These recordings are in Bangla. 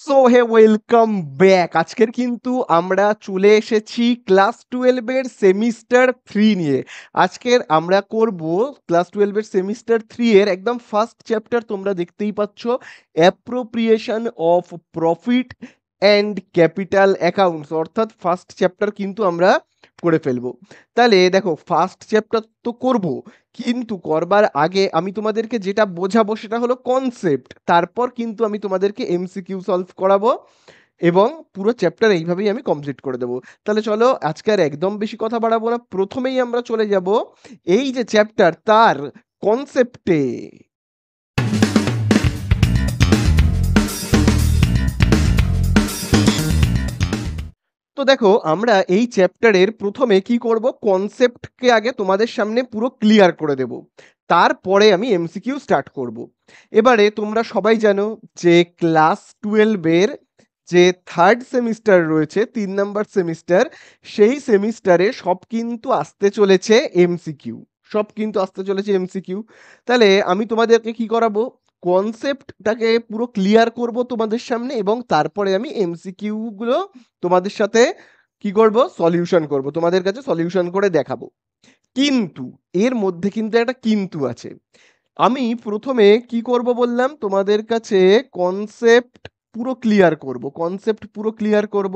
So hey welcome back. আজকের কিন্তু আমরা চলে এসেছি ক্লাস 12 এর সেমিস্টার 3 নিয়ে। আজকের আমরা করব ক্লাস 12 এর সেমিস্টার 3 এর একদম ফার্স্ট চ্যাপ্টার, তোমরা দেখতেই পাচ্ছ, appropriation of profit and capital accounts, অর্থাৎ ফার্স্ট চ্যাপ্টার কিন্তু আমরা করে ফেলবো। তাহলে দেখো, ফার্স্ট চ্যাপ্টার তো করব, কিন্তু করবার আগে আমি তোমাদেরকে যেটা বোঝাবো সেটা হলো কনসেপ্ট। তারপর কিন্তু আমি তোমাদেরকে এমসিকিউ সলভ করাবো এবং পুরো চ্যাপ্টার এইভাবেই আমি কমপ্লিট করে দেবো। তাহলে চলো, আজকে আর একদম বেশি কথা বাড়াবো না, প্রথমেই আমরা চলে যাব এই যে চ্যাপ্টার তার কনসেপ্টে। তো দেখো, আমরা এই চ্যাপ্টারের প্রথমে কি করব, কনসেপ্টকে আগে তোমাদের সামনে পুরো ক্লিয়ার করে দেব, তারপরে আমি এমসিকিউ স্টার্ট করব। এবারে তোমরা সবাই জানো যে ক্লাস 12 এর যে থার্ড সেমিস্টার রয়েছে, 3 নাম্বার সেমিস্টার, সেই সেমিস্টারে সব কিন্তু আসতে চলেছে এমসিকিউ, সব কিন্তু আসতে চলেছে এমসিকিউ। তাহলে আমি তোমাদেরকে কি করাবো, কনসেপ্টটাকে পুরো ক্লিয়ার করব তোমাদের সামনে এবং তারপরে আমি এমসিকিউ গুলো তোমাদের সাথে কি করব, সলিউশন করব, তোমাদের কাছে সলিউশন করে দেখাবো। কিন্তু এর মধ্যে কিন্তু একটা কিন্তু আছে। আমি প্রথমে কি করব বললাম, তোমাদের কাছে কনসেপ্ট পুরো ক্লিয়ার করব, কনসেপ্ট পুরো ক্লিয়ার করব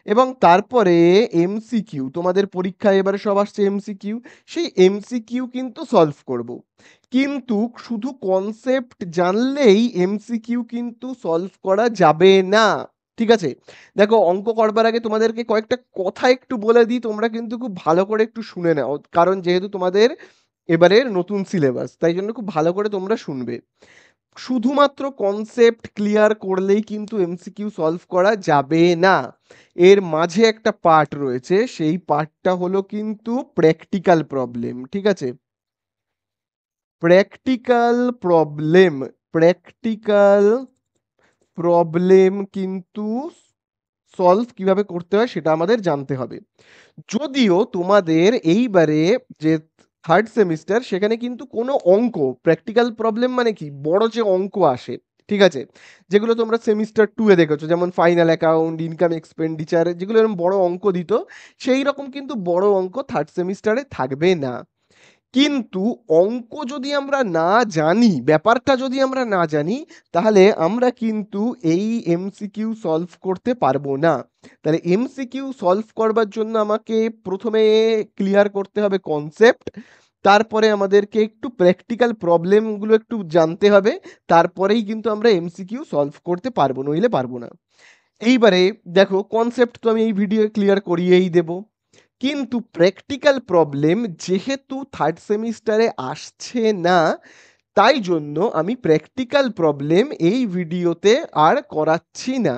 এবং তারপরে এমসিকিউ, তোমাদের পরীক্ষায় এবারে সব আসছে এমসিকিউ, সেই এমসিকিউ কিন্তু সলভ করব। কিন্তু শুধু কনসেপ্ট জানলেই এমসিকিউ কিন্তু সলভ করা যাবে না, ঠিক আছে? দেখো, অঙ্ক করবার আগে তোমাদেরকে কয়েকটা কথা একটু বলে দিই, তোমরা কিন্তু খুব ভালো করে একটু শুনে নাও, কারণ যেহেতু তোমাদের এবারের নতুন সিলেবাস, তাই জন্য খুব ভালো করে তোমরা শুনবে। শুধুমাত্র কনসেপ্ট ক্লিয়ার করলেই কিন্তু এমসিকিউ সলভ করা যাবে না, এর মাঝে একটা পার্ট রয়েছে, সেই পার্টটা হলো কিন্তু প্র্যাকটিক্যাল প্রবলেম, ঠিক আছে? প্র্যাকটিক্যাল প্রবলেম, প্র্যাকটিক্যাল প্রবলেম কিন্তু সলভ কিভাবে করতে হয় সেটা আমাদের জানতে হবে। যদিও তোমাদের এইবারে যে থার্ড সেমিস্টার, সেখানে কিন্তু কোনো অঙ্ক, প্র্যাকটিক্যাল প্রবলেম মানে কি, বড় যে অঙ্ক আসে, ঠিক আছে, যেগুলো তোমরা সেমিস্টার 2 এ দেখেছো, যেমন ফাইনাল অ্যাকাউন্ট, ইনকাম এক্সপেন্ডিচার, যেগুলো এরকম বড় অঙ্ক দিত, সেই রকম কিন্তু বড় অঙ্ক থার্ড সেমিস্টারে থাকবে না। কিন্তু অঙ্ক যদি আমরা না জানি, ব্যাপারটা যদি আমরা না জানি, তাহলে আমরা কিন্তু এই এমসিকিউ সলভ করতে পারবো না। তাহলে এমসিকিউ সলভ করবার জন্য আমাকে প্রথমে ক্লিয়ার করতে হবে কনসেপ্ট, তারপরে আমাদেরকে একটু প্র্যাকটিক্যাল প্রবলেমগুলো একটু জানতে হবে, তারপরেই কিন্তু আমরা এমসিকিউ সলভ করতে পারবো, নইলে পারবো না। এইবারে দেখো, কনসেপ্ট তো আমি এই ভিডিও ক্লিয়ার করিয়েই দেব, কিন্তু প্র্যাকটিক্যাল প্রবলেম যেহেতু থার্ড সেমিস্টারে আসছে না, তাই জন্য আমি প্র্যাকটিক্যাল প্রবলেম এই ভিডিওতে আর করাচ্ছি না।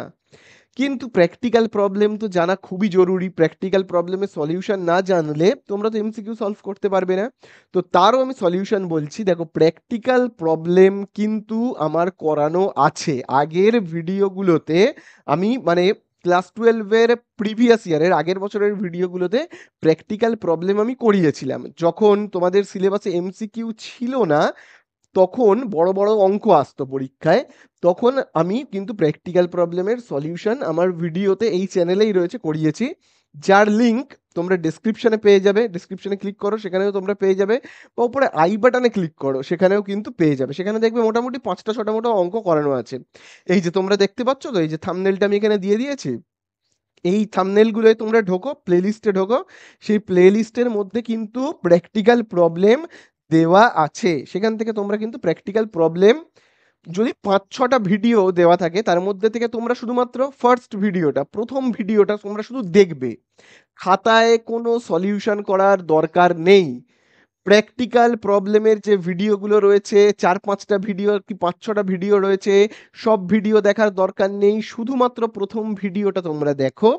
কিন্তু প্র্যাকটিক্যাল প্রবলেম তো জানা খুবই জরুরি, প্র্যাকটিক্যাল প্রবলেমের সলিউশন না জানলে তোমরা তো এমসিকিউ সলভ করতে পারবে না। তো তারও আমি সলিউশন বলছি, দেখো, প্র্যাকটিক্যাল প্রবলেম কিন্তু আমার করানো আছে আগের ভিডিওগুলোতে। আমি মানে ক্লাস 12 এর প্রিভিয়াস ইয়ারের আগের বছরের ভিডিওগুলোতে প্র্যাকটিক্যাল প্রবলেম আমি করিয়েছিলাম, যখন তোমাদের সিলেবাসে এমসিকিউ ছিল না, তখন বড় বড় অঙ্ক আসতো পরীক্ষায়, তখন আমি কিন্তু প্র্যাকটিক্যাল প্রবলেমের সলিউশন আমার ভিডিওতে এই চ্যানেলেই রয়েছে, করিয়েছি, যার লিংক তোমরা ডেসক্রিপশনে পেয়ে যাবে, ডেসক্রিপশনে ক্লিক করো, সেখানেও তোমরা পেয়ে যাবে, বা উপরে আই বাটনে ক্লিক করো, সেখানেও কিন্তু পেয়ে যাবে। সেখানে দেখবে মোটামুটি 5টা 6টা মোটা অঙ্ক করানো আছে। এই যে তোমরা দেখতে পাচ্ছ তো, এই যে থাম্বনেলটা আমি এখানে দিয়ে দিয়েছি, এই থাম্বনেলগুলোয় তোমরা ঢোকো, প্লেলিস্টে ঢোকো, সেই প্লেলিস্টের মধ্যে কিন্তু প্র্যাকটিক্যাল প্রবলেম দেওয়া আছে, সেখান থেকে তোমরা কিন্তু প্র্যাকটিক্যাল প্রবলেম, যদি 5-6টা ভিডিও দেওয়া থাকে, তার মধ্যে থেকে তোমরা শুধুমাত্র ফার্স্ট ভিডিওটা, প্রথম ভিডিওটা তোমরা শুধু দেখবে, খাতায় কোনো সলিউশন করার দরকার নেই। প্র্যাকটিক্যাল প্রবলেমের যে ভিডিওগুলো রয়েছে, 4-5টা ভিডিও কি 5-6টা ভিডিও রয়েছে, সব ভিডিও দেখার দরকার নেই, শুধুমাত্র প্রথম ভিডিওটা তোমরা দেখো।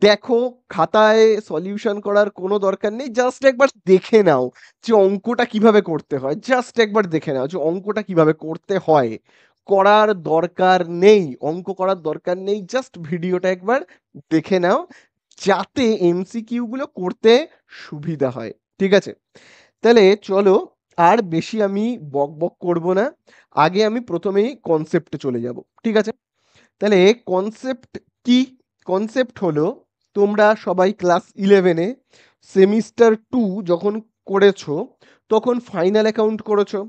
দেখো, খাতায় সলিউশন করার কোনো দরকার নেই, জাস্ট একবার দেখে নাও যে অঙ্কটা কিভাবে করতে হয়, জাস্ট একবার দেখে নাও যে অঙ্কটা কিভাবে করতে হয়। করার দরকার নেই, অঙ্ক করার দরকার নেই, জাস্ট ভিডিওটা একবার দেখে নাও, যাতে এমসিকিউ গুলো করতে সুবিধা হয়, ঠিক আছে? তাহলে চলো, আর বেশি আমি বক বক করব না, আগে আমি প্রথমেই কনসেপ্টে চলে যাব, ঠিক আছে? তাহলে কনসেপ্ট কি? কনসেপ্ট হলো, তোমরা সবাই ক্লাস 11-এ সেমিস্টার 2 যখন করেছো তখন ফাইনাল অ্যাকাউন্ট করেছো।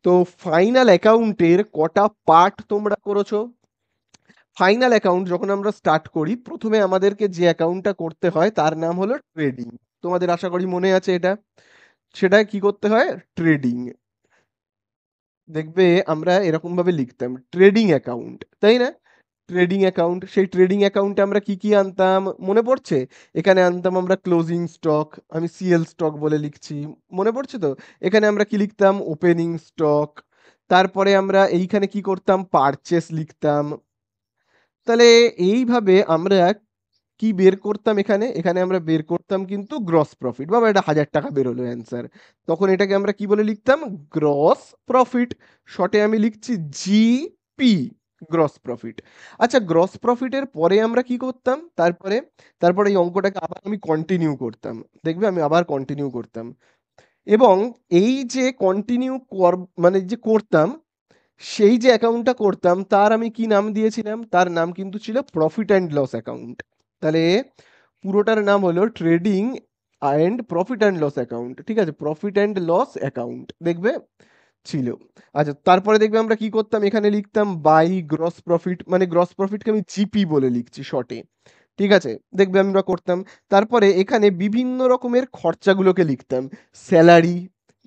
তো ফাইনাল অ্যাকাউন্টের কটা পার্ট তোমরা করেছো? ফাইনাল অ্যাকাউন্ট যখন আমরা স্টার্ট করি, প্রথমে আমাদেরকে যে অ্যাকাউন্টটা করতে হয় তার নাম হলো ট্রেডিং। তোমাদের আশা করি মনে আছে এটা। সেটা কি করতে হয়? ট্রেডিং। দেখবে আমরা এরকম ভাবে লিখতাম ট্রেডিং অ্যাকাউন্ট, তাই না? ট্রেডিং অ্যাকাউন্ট, সেই ট্রেডিং অ্যাকাউন্টে আমরা কি কি আনতাম মনে পড়ছে? এখানে আনতাম আমরা ক্লোজিং স্টক, আমি সিএল স্টক বলে লিখছি, মনে পড়ছে তো? এখানে আমরা কি লিখতাম? Opening stock. তারপরে আমরা এইখানে কি করতাম? পারচেস লিখতাম। তাহলে এইভাবে আমরা কি বের করতাম? এখানে এখানে আমরা বের করতাম কিন্তু গ্রস প্রফিট। বাবা, এটা 1000 টাকা বেরোলো অ্যান্সার। তখন এটাকে আমরা কি বলে লিখতাম? Gross profit. শর্টে আমি লিখছি জিপি, গ্রস প্রফিট। আচ্ছা, গ্রস প্রফিটের পরে আমরা কি করতাম? তারপরে তারপরে এই অঙ্কটাকে আবার আমি কন্টিনিউ করতাম। দেখবে আমি আবার কন্টিনিউ করতাম, এবং এই যে কন্টিনিউ মানে যে করতাম, সেই যে অ্যাকাউন্টটা করতাম তার আমি কি নাম দিয়েছিলাম? তার নাম কিন্তু ছিল প্রফিট অ্যান্ড লস অ্যাকাউন্ট। তাহলে পুরোটার নাম হলো trading and profit and loss account. ঠিক আছে, প্রফিট অ্যান্ড লস অ্যাকাউন্ট দেখবে ছিল। আচ্ছা, তারপরে দেখবে আমরা কি করতাম? এখানে লিখতাম বাই গ্রস প্রফিট, মানে গ্রস প্রফিটকে আমি জিপি বলে লিখছি শর্টে। ঠিক আছে, দেখবে আমরা করতাম। তারপরে এখানে বিভিন্ন রকমের খরচাগুলোকে লিখতাম, স্যালারি,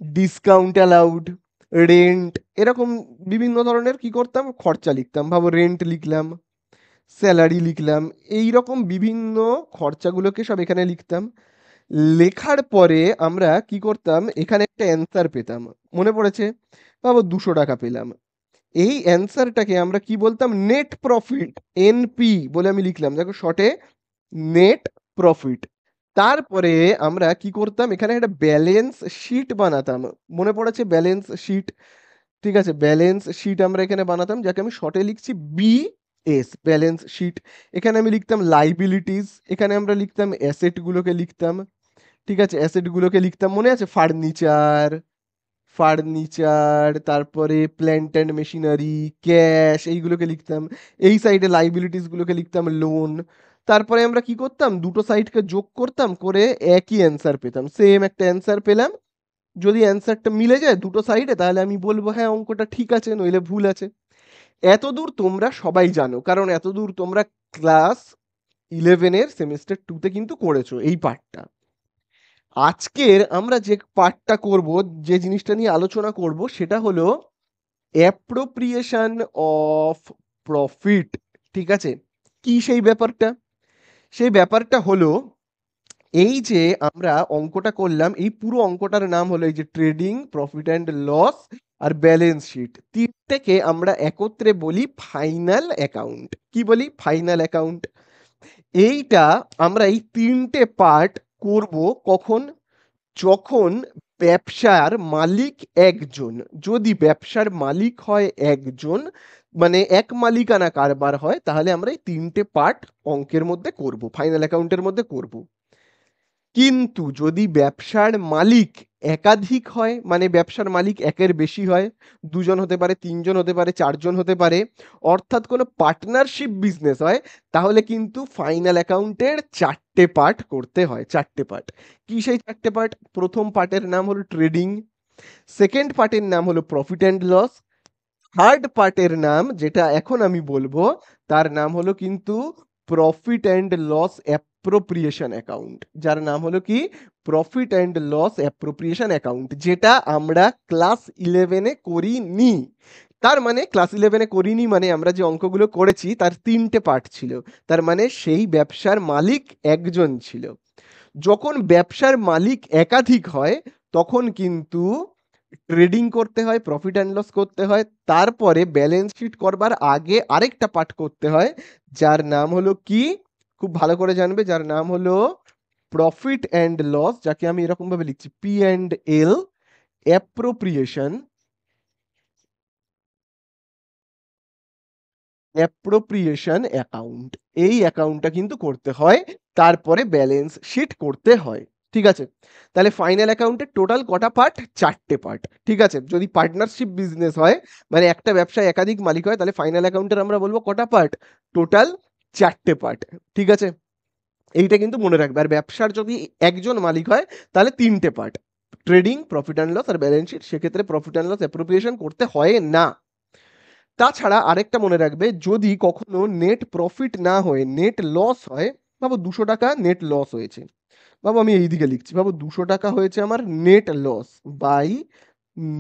ডিসকাউন্ট অ্যালাউড, রেন্ট, এরকম বিভিন্ন ধরনের কি করতাম? খরচা লিখতাম। ভাবো, রেন্ট লিখলাম, স্যালারি লিখলাম, এই রকম বিভিন্ন খরচাগুলোকে সব এখানে লিখতাম। লেখার পরে আমরা কি করতাম? এখানে একটা অ্যান্সার পেতাম, মনে পড়েছে? ভাবো, 200 টাকা পেলাম। এই অ্যান্সারটাকে আমরা কি বলতাম? নেট প্রফিট, এনপি বলে আমি লিখলাম, দেখো শর্টে নেট প্রফিট। তারপরে আমরা কি করতাম? এখানে একটা ব্যালেন্স শিট বানাতাম, মনে পড়েছে? Balance sheet. ঠিক আছে, ব্যালেন্স শিট আমরা এখানে বানাতাম, যাকে আমি শর্টে লিখছি বিএস, ব্যালেন্স শিট। এখানে আমি লিখতাম লাইবিলিটিস, এখানে আমরা লিখতাম অ্যাসেটগুলোকে লিখতাম। ঠিক আছে, অ্যাসেটগুলোকে লিখতাম, মনে আছে? ফার্নিচার, ফার্নিচার, তারপরে প্ল্যান্ট অ্যান্ড মেশিনারি, ক্যাশ, এইগুলোকে লিখতাম। এই সাইডে লাইবিলিটিস গুলোকে লিখতাম লোন। তারপরে আমরা কি করতাম? দুটো সাইডকে যোগ করতাম, করে একই অ্যান্সার পেতাম, সেম একটা অ্যান্সার পেলাম। যদি অ্যান্সারটা মিলে যায় দুটো সাইডে, তাহলে আমি বলবো হ্যাঁ অঙ্কটা ঠিক আছে, নইলে ভুল আছে। এতদূর তোমরা সবাই জানো, কারণ এতদূর তোমরা ক্লাস 11-এর সেমিস্টার 2-তে কিন্তু করেছো এই পার্টটা। আজকের আমরা যে পার্টটা করব, যে জিনিসটা নিয়ে আলোচনা করব, সেটা হলো অ্যাপ্রোপ্রিয়েশন অফ প্রফিট। ঠিক আছে, কি সেই ব্যাপারটা? সেই ব্যাপারটা হলো, এই যে আমরা অঙ্কটা করলাম, এই পুরো অঙ্কটার নাম হলো এই যে ট্রেডিং, প্রফিট অ্যান্ড লস আর ব্যালেন্স শিট, তিনটেকে আমরা একত্রে বলি ফাইনাল অ্যাকাউন্ট। কি বলি? Final account. এইটা আমরা এই তিনটে পার্ট করব কখন? যখন ব্যবসার মালিক একজন, যদি ব্যবসার মালিক হয় একজন, মানে এক মালিকানা কারবার হয়, তাহলে আমরা এই তিনটে পার্ট অঙ্কের মধ্যে করব, ফাইনাল অ্যাকাউন্টের মধ্যে করব। কিন্তু যদি ব্যবসার মালিক একাধিক হয়, মানে ব্যবসার মালিক একের বেশি হয়, দুজন হতে পারে, তিনজন হতে পারে, চারজন হতে পারে, অর্থাৎ কোনো পার্টনারশিপ বিজনেস হয়, তাহলে কিন্তু ফাইনাল অ্যাকাউন্টের 4টে পার্ট করতে হয়, 4টে পার্ট। কি সেই 4টে পার্ট? প্রথম পার্টের নাম হলো ট্রেডিং, সেকেন্ড পার্টের নাম হলো প্রফিট অ্যান্ড লস, থার্ড পার্টের নাম যেটা এখন আমি বলবো, তার নাম হলো কিন্তু profit and loss appropriation account, যার নাম হলো কি? Profit and loss appropriation account, যেটা আমরা ক্লাস 11-এ করিনি। তার মানে ক্লাস 11-এ করিনি মানে আমরা যে অঙ্কগুলো করেছি তার 3টে পার্ট ছিল, তার মানে সেই ব্যবসার মালিক একজন ছিল। যখন ব্যবসার মালিক একাধিক হয়, তখন কিন্তু ট্রেডিং করতে হয়, প্রফিট অ্যান্ড লস করতে হয়, তারপরে ব্যালেন্স শিট করবার আগে আরেকটা পার্ট করতে হয়, যার নাম হলো কি? খুব ভালো করে জানবে, যার নাম হলো প্রফিট অ্যান্ড লস, যাকে আমি এরকম ভাবে লিখছি P and L, appropriation, appropriation account. এই অ্যাকাউন্টটা কিন্তু করতে হয়, তারপরে ব্যালেন্স শিট করতে হয়। ঠিক আছে, তাহলে ফাইনাল অ্যাকাউন্টের টোটাল কটা পার্ট? 4টে পার্ট। ঠিক আছে, যদি পার্টনারশিপ বিজনেস হয়, মানে একটা ব্যবসায় একাধিক মালিক হয়, তাহলে ফাইনাল অ্যাকাউন্টের আমরা বলবো কটা পার্ট? Total 4টে part. ঠিক আছে, এইটা কিন্তু মনে রাখবে। আর ব্যবসার যদি একজন মালিক হয় তাহলে 3টে part, trading, profit and loss আর ব্যালেন্স শিট। সেক্ষেত্রে প্রফিট অ্যান্ড লস অ্যাপ্রোপ্রিয়েশন করতে হয় না। তাছাড়া আরেকটা মনে রাখবে, যদি কখনো নেট প্রফিট না হয়ে নেট লস হয়, ভাবো 200 টাকা নেট লস হয়েছে, ভাবো আমি এইদিকে লিখছি, ভাবো 200 টাকা হয়েছে আমার net loss by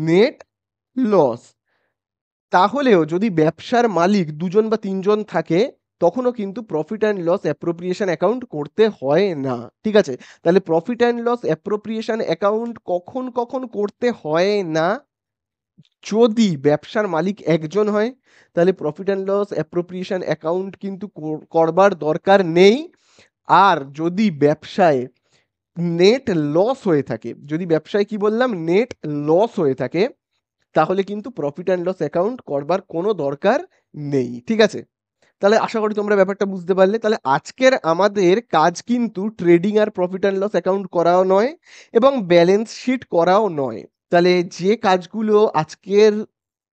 net loss, তাহলেও যদি ব্যবসার মালিক 2জন বা 3জন থাকে তখনও কিন্তু profit and loss appropriation account করতে হয় না। ঠিক আছে, তাহলে profit and loss appropriation account কখন কখন করতে হয় না? যদি ব্যবসার মালিক একজন হয় তাহলে profit and loss appropriation account কিন্তু করবার দরকার নেই। আর যদি ব্যবসায় নেট লস হয়ে থাকে, যদি ব্যবসায় কি বললাম নেট লস হয়ে থাকে, তাহলে কিন্তু প্রফিট অ্যান্ড লস অ্যাকাউন্ট করবার কোনো দরকার নেই। ঠিক আছে, তাহলে আশা করি তোমরা ব্যাপারটা বুঝতে পারলে। তাহলে আজকের আমাদের কাজ কিন্তু ট্রেডিং আর প্রফিট অ্যান্ড লস অ্যাকাউন্ট করাও নয় এবং ব্যালেন্স শিট করাও নয়। তাহলে যে কাজগুলো আজকের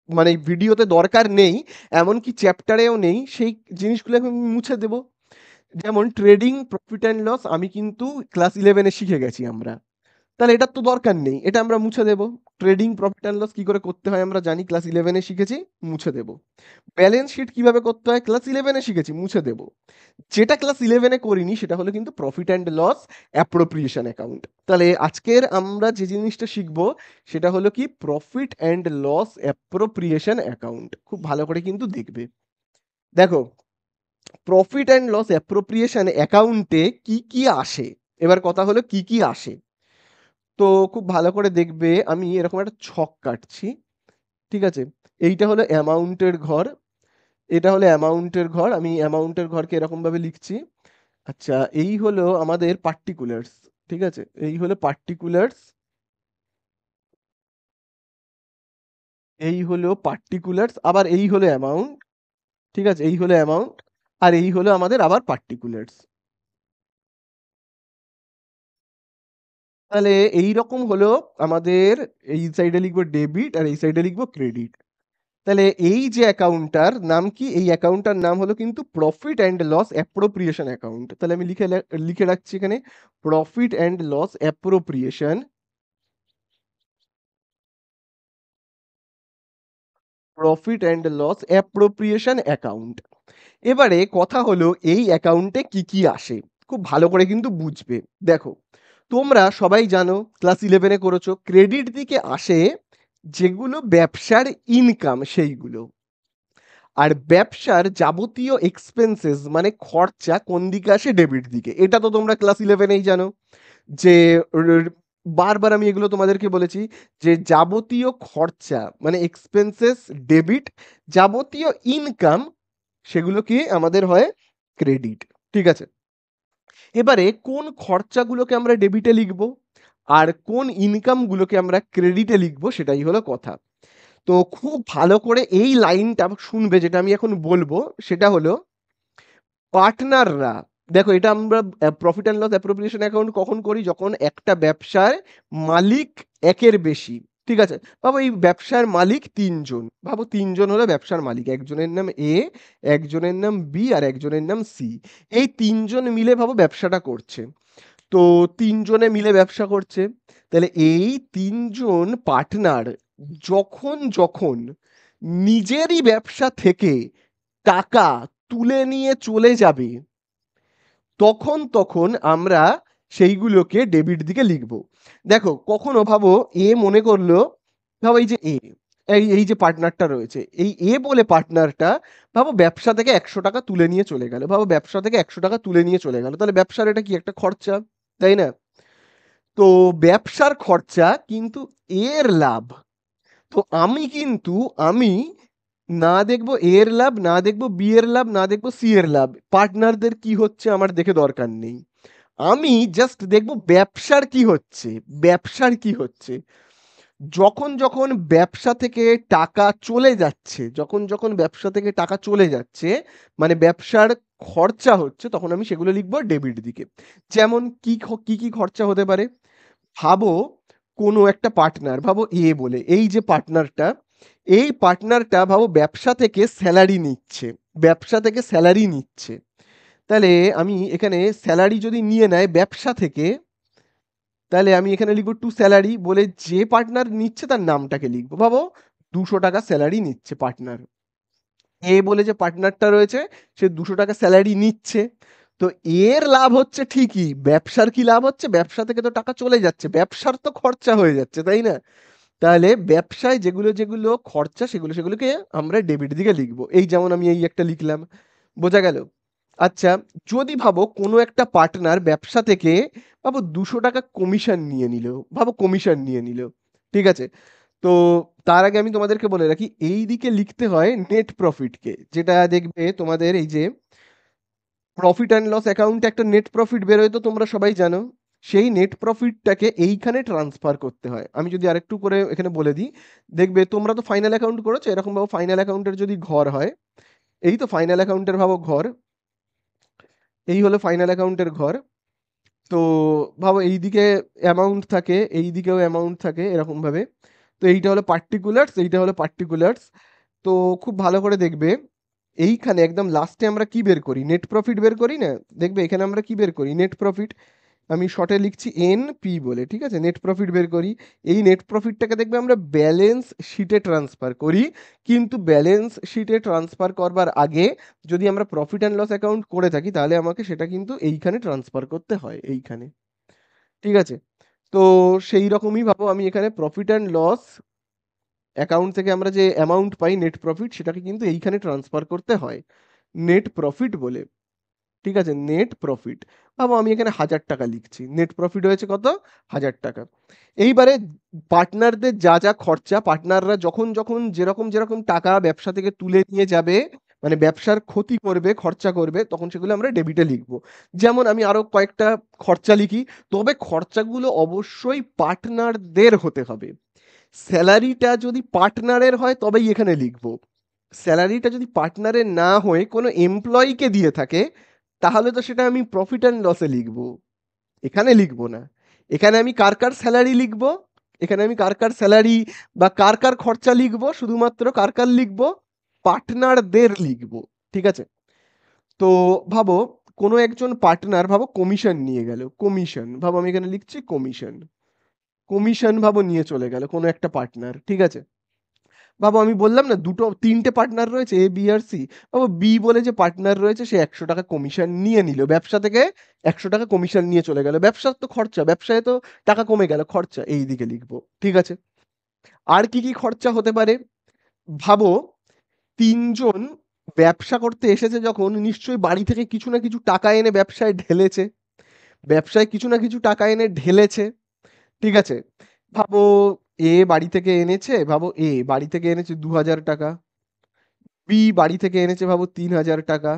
মানে ভিডিওতে দরকার নেই, এমনকি চ্যাপ্টারেও নেই, সেই জিনিসগুলো আমি মুছে দেব। যেমন ট্রেডিং প্রফিট অ্যান্ড লস আমি কিন্তু ক্লাস 11-এ শিখে গেছি আমরা, তাহলে এটার তো দরকার নেই, এটা আমরা মুছে দেব। ট্রেডিং প্রফিট অ্যান্ড লস কি করে করতে হয় আমরা জানি, ক্লাস 11-এ শিখেছি, মুছে দেব। ব্যালেন্স শিট কিভাবে করতে হয় ক্লাস 11-এ শিখেছি, মুছে দেব। যেটা ক্লাস 11-এ করিনি সেটা হলো কিন্তু profit and loss appropriation account. তাহলে আজকের আমরা যে জিনিসটা শিখবো সেটা হলো কি profit and loss appropriation account. খুব ভালো করে কিন্তু দেখবে। দেখো, প্রফিট অ্যান্ড লস অ্যাপ্রোপ্রিয়েশন অ্যাকাউন্টে কি কি আসে, এবার কথা হলো কি কি আসে। তো খুব ভালো করে দেখবে, আমি এরকম একটা ছক কাটছি। ঠিক আছে, এইটা হলো অ্যামাউন্টের ঘর, এটা হলো অ্যামাউন্টের ঘর, আমি অ্যামাউন্টের ঘরকে এরকম ভাবে লিখছি। আচ্ছা, এই হলো আমাদের পার্টিকুলার্স। ঠিক আছে, এই হলো পার্টিকুলার্স, এই হলো পার্টিকুলার্স, আবার এই হলো অ্যামাউন্ট। ঠিক আছে, এই হলো অ্যামাউন্ট, আর এই হলো আমাদের আবার পার্টিকুলার্স। তাহলে এই রকম হলো আমাদের, এই সাইডে লিখবো ডেবিট আর এই সাইডে লিখবো ক্রেডিট। তাহলে এই যে অ্যাকাউন্টটার নাম কি, এই অ্যাকাউন্টটার নাম হলো কিন্তু profit and loss appropriation account. তাহলে আমি লিখে রাখছি এখানে profit and loss appropriation, profit and loss appropriation account. এবারে কথা হলো এই অ্যাকাউন্টে কি কি আসে, খুব ভালো করে কিন্তু বুঝবে। দেখো, তোমরা সবাই জানো, ক্লাস 11-এ করেছো, ক্রেডিট দিকে আসে যেগুলো ব্যবসার ইনকাম সেইগুলো, আর ব্যবসার যাবতীয় এক্সপেন্সেস মানে খরচা কোন দিকে আসে, ডেবিট দিকে। এটা তো তোমরা ক্লাস 11-এই জানো যে বারবার আমি এগুলো তোমাদেরকে বলেছি যে যাবতীয় খরচা মানে এক্সপেন্সেস ডেবিট, যাবতীয় ইনকাম সেগুলো কি আমাদের হয় ক্রেডিট। ঠিক আছে, এবারে কোন খরচাগুলোকে আমরা ডেবিটে লিখব আর কোন ইনকামগুলোকে আমরা ক্রেডিটে লিখব সেটাই হলো কথা। তো খুব ভালো করে এই লাইনটা শুনবে, যেটা আমি এখন বলবো সেটা হলো পার্টনাররা। দেখো, এটা আমরা profit and loss appropriation account কখন করি, যখন একটা ব্যবসায় মালিক একের বেশি। ঠিক আছে, ভাবো এই ব্যবসার মালিক 3জন, ভাবো 3জন হলো ব্যবসার মালিক, একজনের নাম এ, একজনের নাম বি আর একজনের নাম সি। এই 3জন মিলে ভাবো ব্যবসাটা করছে। তো 3জনে মিলে ব্যবসা করছে, তাহলে এই 3জন পার্টনার যখন যখন নিজেরই ব্যবসা থেকে টাকা তুলে নিয়ে চলে যাবে, তখন তখন আমরা সেইগুলোকে ডেবিট দিকে লিখব। দেখো, কখনো ভাবো এ মনে করলো, ভাবো এই যে এ, এই যে পার্টনারটা রয়েছে, এই এ বলে পার্টনারটা ভাবো ব্যবসা থেকে 100 টাকা তুলে নিয়ে চলে গেল, ভাবো ব্যবসা থেকে 100 টাকা তুলে নিয়ে চলে গেল, তাহলে ব্যবসার এটা কি একটা খরচা, তাই না? তো ব্যবসার খরচা কিন্তু এর লাভ। তো আমি কিন্তু আমি না দেখবো এর লাভ, না দেখবো বি এর লাভ, না দেখবো সি এর লাভ, পার্টনারদের কি হচ্ছে আমার দেখে দরকার নেই। আমি জাস্ট দেখবো ব্যবসার কি হচ্ছে, ব্যবসার কি হচ্ছে। যখন যখন ব্যবসা থেকে টাকা চলে যাচ্ছে, যখন যখন ব্যবসা থেকে টাকা চলে যাচ্ছে মানে ব্যবসার খরচা হচ্ছে, তখন আমি সেগুলো লিখবো ডেবিট দিকে। যেমন কি কি খরচা হতে পারে, ভাবো কোনো একটা পার্টনার, ভাবো এ বলে এই যে পার্টনারটা, এই পার্টনারটা ভাবো ব্যবসা থেকে স্যালারি নিচ্ছে, ব্যবসা থেকে স্যালারি নিচ্ছে। তাহলে আমি এখানে স্যালারি যদি নিয়ে নেয় ব্যবসা থেকে, তাহলে আমি এখানে লিখবো টু স্যালারি বলে যে পার্টনার নিচ্ছে তার নামটাকে লিখবো। ভাবো 200 টাকা স্যালারি নিচ্ছে পার্টনার, এ বলে যে পার্টনারটা রয়েছে সে 200 টাকা স্যালারি নিচ্ছে। তো এর লাভ হচ্ছে ঠিকই, ব্যবসার কি লাভ হচ্ছে? ব্যবসা থেকে তো টাকা চলে যাচ্ছে, ব্যবসার তো খরচা হয়ে যাচ্ছে, তাই না? তাহলে ব্যবসায় যেগুলো যেগুলো খরচা সেগুলোকে আমরা ডেবিট দিকে লিখবো। এই যেমন আমি এই একটা লিখলাম, বোঝা গেল? আচ্ছা, যদি ভাবো কোনো একটা পার্টনার ব্যবসা থেকে ভাবো 200 টাকা কমিশন নিয়ে নিল, ভাবো কমিশন নিয়ে নিল, ঠিক আছে? তো তার আগে আমি তোমাদেরকে বলে রাখি এই দিকে লিখতে হয় নেট প্রফিটকে, যেটা দেখবে তোমাদের এই যে প্রফিট অ্যান্ড লস অ্যাকাউন্টে একটা নেট প্রফিট বেরোয়, তো তোমরা সবাই জানো। সেই নেট প্রফিটটাকে এইখানে ট্রান্সফার করতে হয়। আমি যদি আরেকটু করে এখানে বলে দিই, দেখবে তোমরা তো ফাইনাল অ্যাকাউন্ট করেছো, এরকম ভাবে ফাইনাল অ্যাকাউন্টের যদি ঘর হয়, এই তো ফাইনাল অ্যাকাউন্টের ভাবো ঘর, এই হলো ফাইনাল অ্যাকাউন্টের ঘর। তো ভাবো এইদিকে অ্যামাউন্ট থাকে, এই দিকেও অ্যামাউন্ট থাকে এরকম ভাবে। তো এইটা হলো পার্টিকুলার্স, এইটা হলো পার্টিকুলার্স। তো খুব ভালো করে দেখবে এইখানে একদম লাস্টে আমরা কি বের করি? নেট প্রফিট বের করি না? দেখবে এখানে আমরা কি বের করি? Net profit. আমি শর্টে লিখছি এনপি বলে, ঠিক আছে? নেট প্রফিট বের করি। এই নেট প্রফিটটাকে দেখবে আমরা ব্যালেন্স শিটে ট্রান্সফার করি। কিন্তু ব্যালেন্স শিটে ট্রান্সফার করবার আগে যদি আমরা প্রফিট অ্যান্ড লস অ্যাকাউন্ট করে থাকি তাহলে আমাকে সেটা কিন্তু এইখানে ট্রান্সফার করতে হয়, এইখানে, ঠিক আছে? তো সেই রকমই ভাবো আমি এখানে প্রফিট অ্যান্ড লস অ্যাকাউন্ট থেকে আমরা যে অ্যামাউন্ট পাই নেট প্রফিট, সেটাকে কিন্তু এইখানে ট্রান্সফার করতে হয় নেট প্রফিট বলে, ঠিক আছে? Net profit. ভাবো আমি এখানে 1000 টাকা লিখছি, নেট প্রফিট হয়েছে কত? 1000 টাকা। এইবারে পার্টনারদের যা যা খরচা, পার্টনাররা যখন যখন যেরকম যেরকম টাকা ব্যবসা থেকে তুলে নিয়ে যাবে, মানে ব্যবসার ক্ষতি করবে, খরচা করবে, তখন সেগুলো আমরা ডেবিটে লিখবো। যেমন আমি আরো কয়েকটা খরচা লিখি, তবে খরচাগুলো অবশ্যই পার্টনারদের হতে হবে। স্যালারিটা যদি পার্টনারের হয় তবেই এখানে লিখবো। স্যালারিটা যদি পার্টনারের না হয়ে কোনো এমপ্লয়িকে দিয়ে থাকে তাহলে তো সেটা আমি প্রফিট অ্যান্ড লসে লিখবো, এখানে লিখবো না। এখানে আমি কার কার স্যালারি লিখবো, এখানে আমি কার কার স্যালারি বা কার কার খরচা লিখবো, শুধুমাত্র কার কার লিখবো? পার্টনারদের লিখবো, ঠিক আছে? তো ভাবো কোনো একজন পার্টনার ভাবো কমিশন নিয়ে গেল, কমিশন ভাবো আমি এখানে লিখছি কমিশন, কমিশন ভাবো নিয়ে চলে গেল কোনো একটা পার্টনার, ঠিক আছে? ভাবো আমি বললাম না দুটো তিনটে পার্টনার রয়েছে এ বি আর সি। ভাবো বি বলে যে পার্টনার রয়েছে সে 100 টাকা কমিশন নিয়ে নিল ব্যবসা থেকে, 100 টাকা কমিশন নিয়ে চলে গেল, ব্যবসার তো খরচা, ব্যবসায় তো টাকা কমে গেল, খরচা এই দিকে লিখবো, ঠিক আছে? আর কি কি খরচা হতে পারে? ভাবো তিনজন ব্যবসা করতে এসেছে যখন, নিশ্চয়ই বাড়ি থেকে কিছু না কিছু টাকা এনে ব্যবসায় ঢেলেছে, ব্যবসায় কিছু না কিছু টাকা এনে ঢেলেছে, ঠিক আছে? ভাবো এ বাড়ি থেকে এনেছে, ভাবো এ বাড়ি থেকে এনেছে 2000 টাকা, বি বাড়ি থেকে এনেছে ভাবো 3000 টাকা,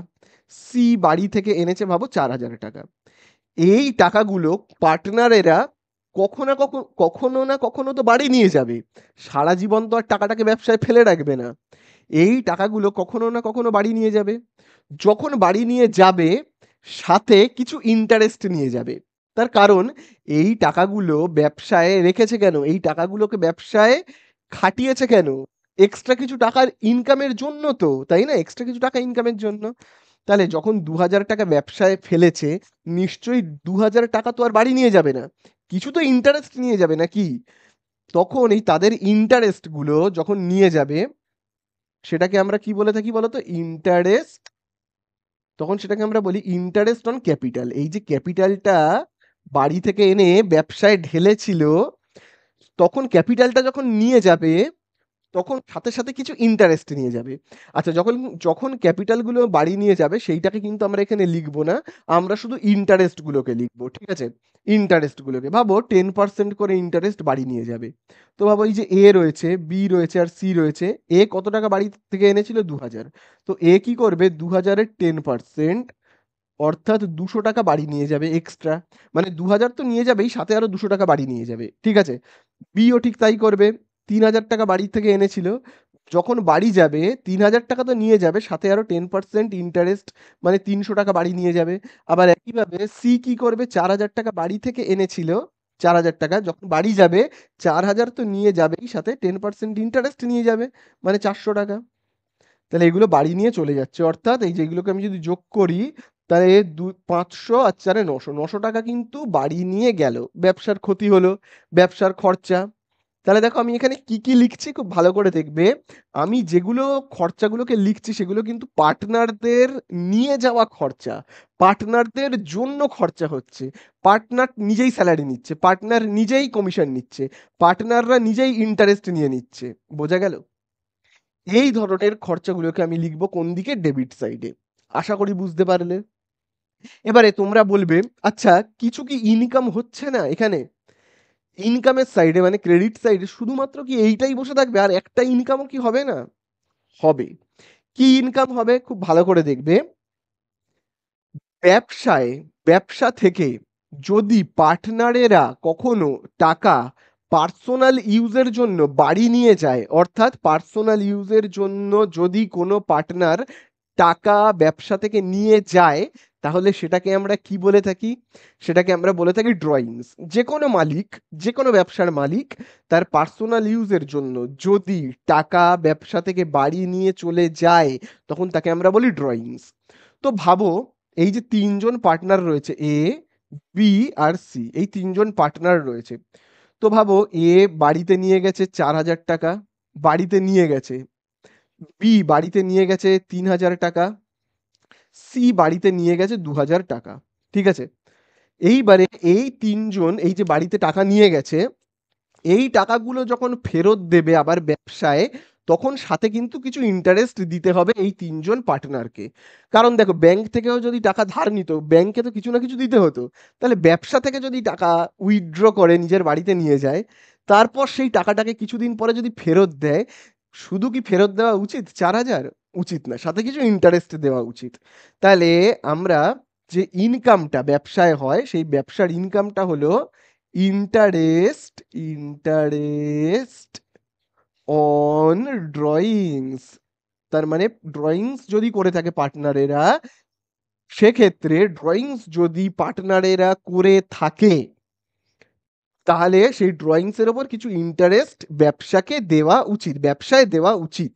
সি বাড়ি থেকে এনেছে ভাবো 4000 টাকা। এই টাকাগুলো পার্টনারেরা কখনো না কখনো তো বাড়ি নিয়ে যাবে, সারা জীবন তো আর টাকাটাকে ব্যবসায় ফেলে রাখবে না। এই টাকাগুলো কখনো না কখনো বাড়ি নিয়ে যাবে, যখন বাড়ি নিয়ে যাবে সাথে কিছু ইন্টারেস্ট নিয়ে যাবে। তার কারণ এই টাকাগুলো ব্যবসায় রেখেছে কেন? এই টাকাগুলোকে ব্যবসায় খাটিয়েছে কেন? এক্সট্রা কিছু টাকার ইনকামের জন্য তো, তাই না? এক্সট্রা কিছু টাকা ইনকামের জন্য। তাহলে যখন 2000 টাকা ব্যবসায় ফেলেছে, নিশ্চয়ই 2000 টাকা তো আর বাড়ি নিয়ে যাবে না, কিছু তো ইন্টারেস্ট নিয়ে যাবে নাকি? তখন এই তাদের ইন্টারেস্ট গুলো যখন নিয়ে যাবে, সেটাকে আমরা কি বলে থাকি বলতো? ইন্টারেস্ট। তখন সেটাকে আমরা বলি ইন্টারেস্ট অন ক্যাপিটাল। এই যে ক্যাপিটালটা বাড়ি থেকে এনে ব্যবসায় ঢেলেছিল, তখন ক্যাপিটালটা যখন নিয়ে যাবে তখন সাথে সাথে কিছু ইন্টারেস্ট নিয়ে যাবে। আচ্ছা, যখন যখন ক্যাপিটাল গুলো বাড়ি নিয়ে যাবে সেইটাকে কিন্তু আমরা এখানে লিখবো না, আমরা শুধু ইন্টারেস্ট গুলোকে লিখবো, ঠিক আছে? ইন্টারেস্ট গুলোকে ভাবো 10% করে ইন্টারেস্ট বাড়ি নিয়ে যাবে। তো ভাবো এই যে এ রয়েছে, বি রয়েছে আর সি রয়েছে। এ কত টাকা বাড়ি থেকে এনেছিল? 2000। তো এ কি করবে? 2000-এর 10%, অর্থাৎ 200 টাকা বাড়ি নিয়ে যাবে এক্সট্রা। মানে 2000 তো নিয়ে যাবেই, সাথে আরো 200 টাকা বাড়ি নিয়ে যাবে, ঠিক আছে? বিও ঠিক তাই করবে। 3000 টাকা বাড়ি থেকে এনেছিল, যখন বাড়ি যাবে 3000 টাকা তো নিয়ে যাবে, সাথে আরো 10% ইন্টারেস্ট, মানে 300 টাকা বাড়ি নিয়ে যাবে। আবার একইভাবে সি কি করবে? 4000 টাকা বাড়ি থেকে এনেছিল, 4000 টাকা যখন বাড়ি যাবে 4000 তো নিয়ে যাবেই, সাথে 10% ইন্টারেস্ট নিয়ে যাবে, মানে 400 টাকা। তাহলে এগুলো বাড়ি নিয়ে চলে যাচ্ছে, অর্থাৎ এই যেগুলোকে আমি যদি যোগ করি তাহলে 500 আর 4 900, 900 টাকা কিন্তু বাড়ি নিয়ে গেল, ব্যবসার ক্ষতি হলো, ব্যবসার খরচা। তাহলে দেখো আমি এখানে কি কি লিখছি খুব ভালো করে দেখবে। আমি যেগুলো খরচাগুলোকে লিখছি সেগুলো কিন্তু পার্টনারদের নিয়ে যাওয়া খরচা, পার্টনারদের জন্য খরচা হচ্ছে। পার্টনার নিজেই স্যালারি নিচ্ছে, পার্টনার নিজেই কমিশন নিচ্ছে, পার্টনাররা নিজেই ইন্টারেস্ট নিয়ে নিচ্ছে। বোঝা গেল? এই ধরনের খরচাগুলোকে আমি লিখবো কোন দিকে? ডেবিট সাইডে। আশা করি বুঝতে পারলে। এবারে তোমরা বলবে, আচ্ছা কিছু কি ইনকাম হচ্ছে না এখানে? ইনকামের সাইডে মানে ক্রেডিট সাইডে শুধুমাত্র কি এইটাই বসে থাকবে, আর একটা ইনকামও কি হবে না? হবে। কি ইনকাম হবে খুব ভালো করে দেখবে। ব্যবসায়, ব্যবসা থেকে যদি পার্টনারেরা কখনো টাকা পার্সোনাল ইউজের জন্য বাড়ি নিয়ে যায়, অর্থাৎ পার্সোনাল ইউজের জন্য যদি কোনো পার্টনার টাকা ব্যবসা থেকে নিয়ে যায়, তাহলে সেটাকে আমরা কি বলে থাকি? সেটাকে আমরা বলে থাকি ড্রয়িংস। যে কোনো মালিক, যে কোনো ব্যবসার মালিক তার পার্সোনাল ইউজের জন্য যদি টাকা ব্যবসা থেকে বাড়ি নিয়ে চলে যায়, তখন তাকে আমরা বলি ড্রয়িংস। তো ভাবো, এই যে তিনজন পার্টনার রয়েছে, এ, বি আর সি, এই তিনজন পার্টনার রয়েছে। তো ভাবো, এ বাড়িতে নিয়ে গেছে 4,000 টাকা, বাড়িতে নিয়ে গেছে। বি বাড়িতে নিয়ে গেছে 3,000 টাকা, সি বাড়িতে নিয়ে গেছে 2,000 টাকা। ঠিক আছে? এইবারে এই তিনজন এই যে বাড়িতে টাকা নিয়ে গেছে, এই টাকাগুলো যখন ফেরত দেবে আবার ব্যবসায়, তখন সাথে কিন্তু কিছু ইন্টারেস্ট দিতে হবে এই তিনজন পার্টনারকে। কারণ দেখো, ব্যাংক থেকেও যদি টাকা ধার নিত, ব্যাংকে তো কিছু না কিছু দিতে হতো। তাহলে ব্যবসা থেকে যদি টাকা উইথড্র করে নিজের বাড়িতে নিয়ে যায়, তারপর সেই টাকাটাকে কিছুদিন পরে যদি ফেরত দেয়, শুধু কি ফেরত দেওয়া উচিত 4,000? উচিত না, সাথে কিছু ইন্টারেস্ট দেওয়া উচিত। তাহলে আমরা যে ইনকামটা ব্যবসায় হয়, সেই ব্যবসার ইনকামটা হলো ইন্টারেস্ট, ইন্টারেস্ট অন ড্রয়িংস। তার মানে ড্রয়িংস যদি করে থাকে পার্টনারেরা, সেক্ষেত্রে ড্রয়িংস যদি পার্টনারেরা করে থাকে, তাহলে সেই ড্রয়িংস এর ওপর কিছু ইন্টারেস্ট ব্যবসাকে দেওয়া উচিত, ব্যবসায় দেওয়া উচিত।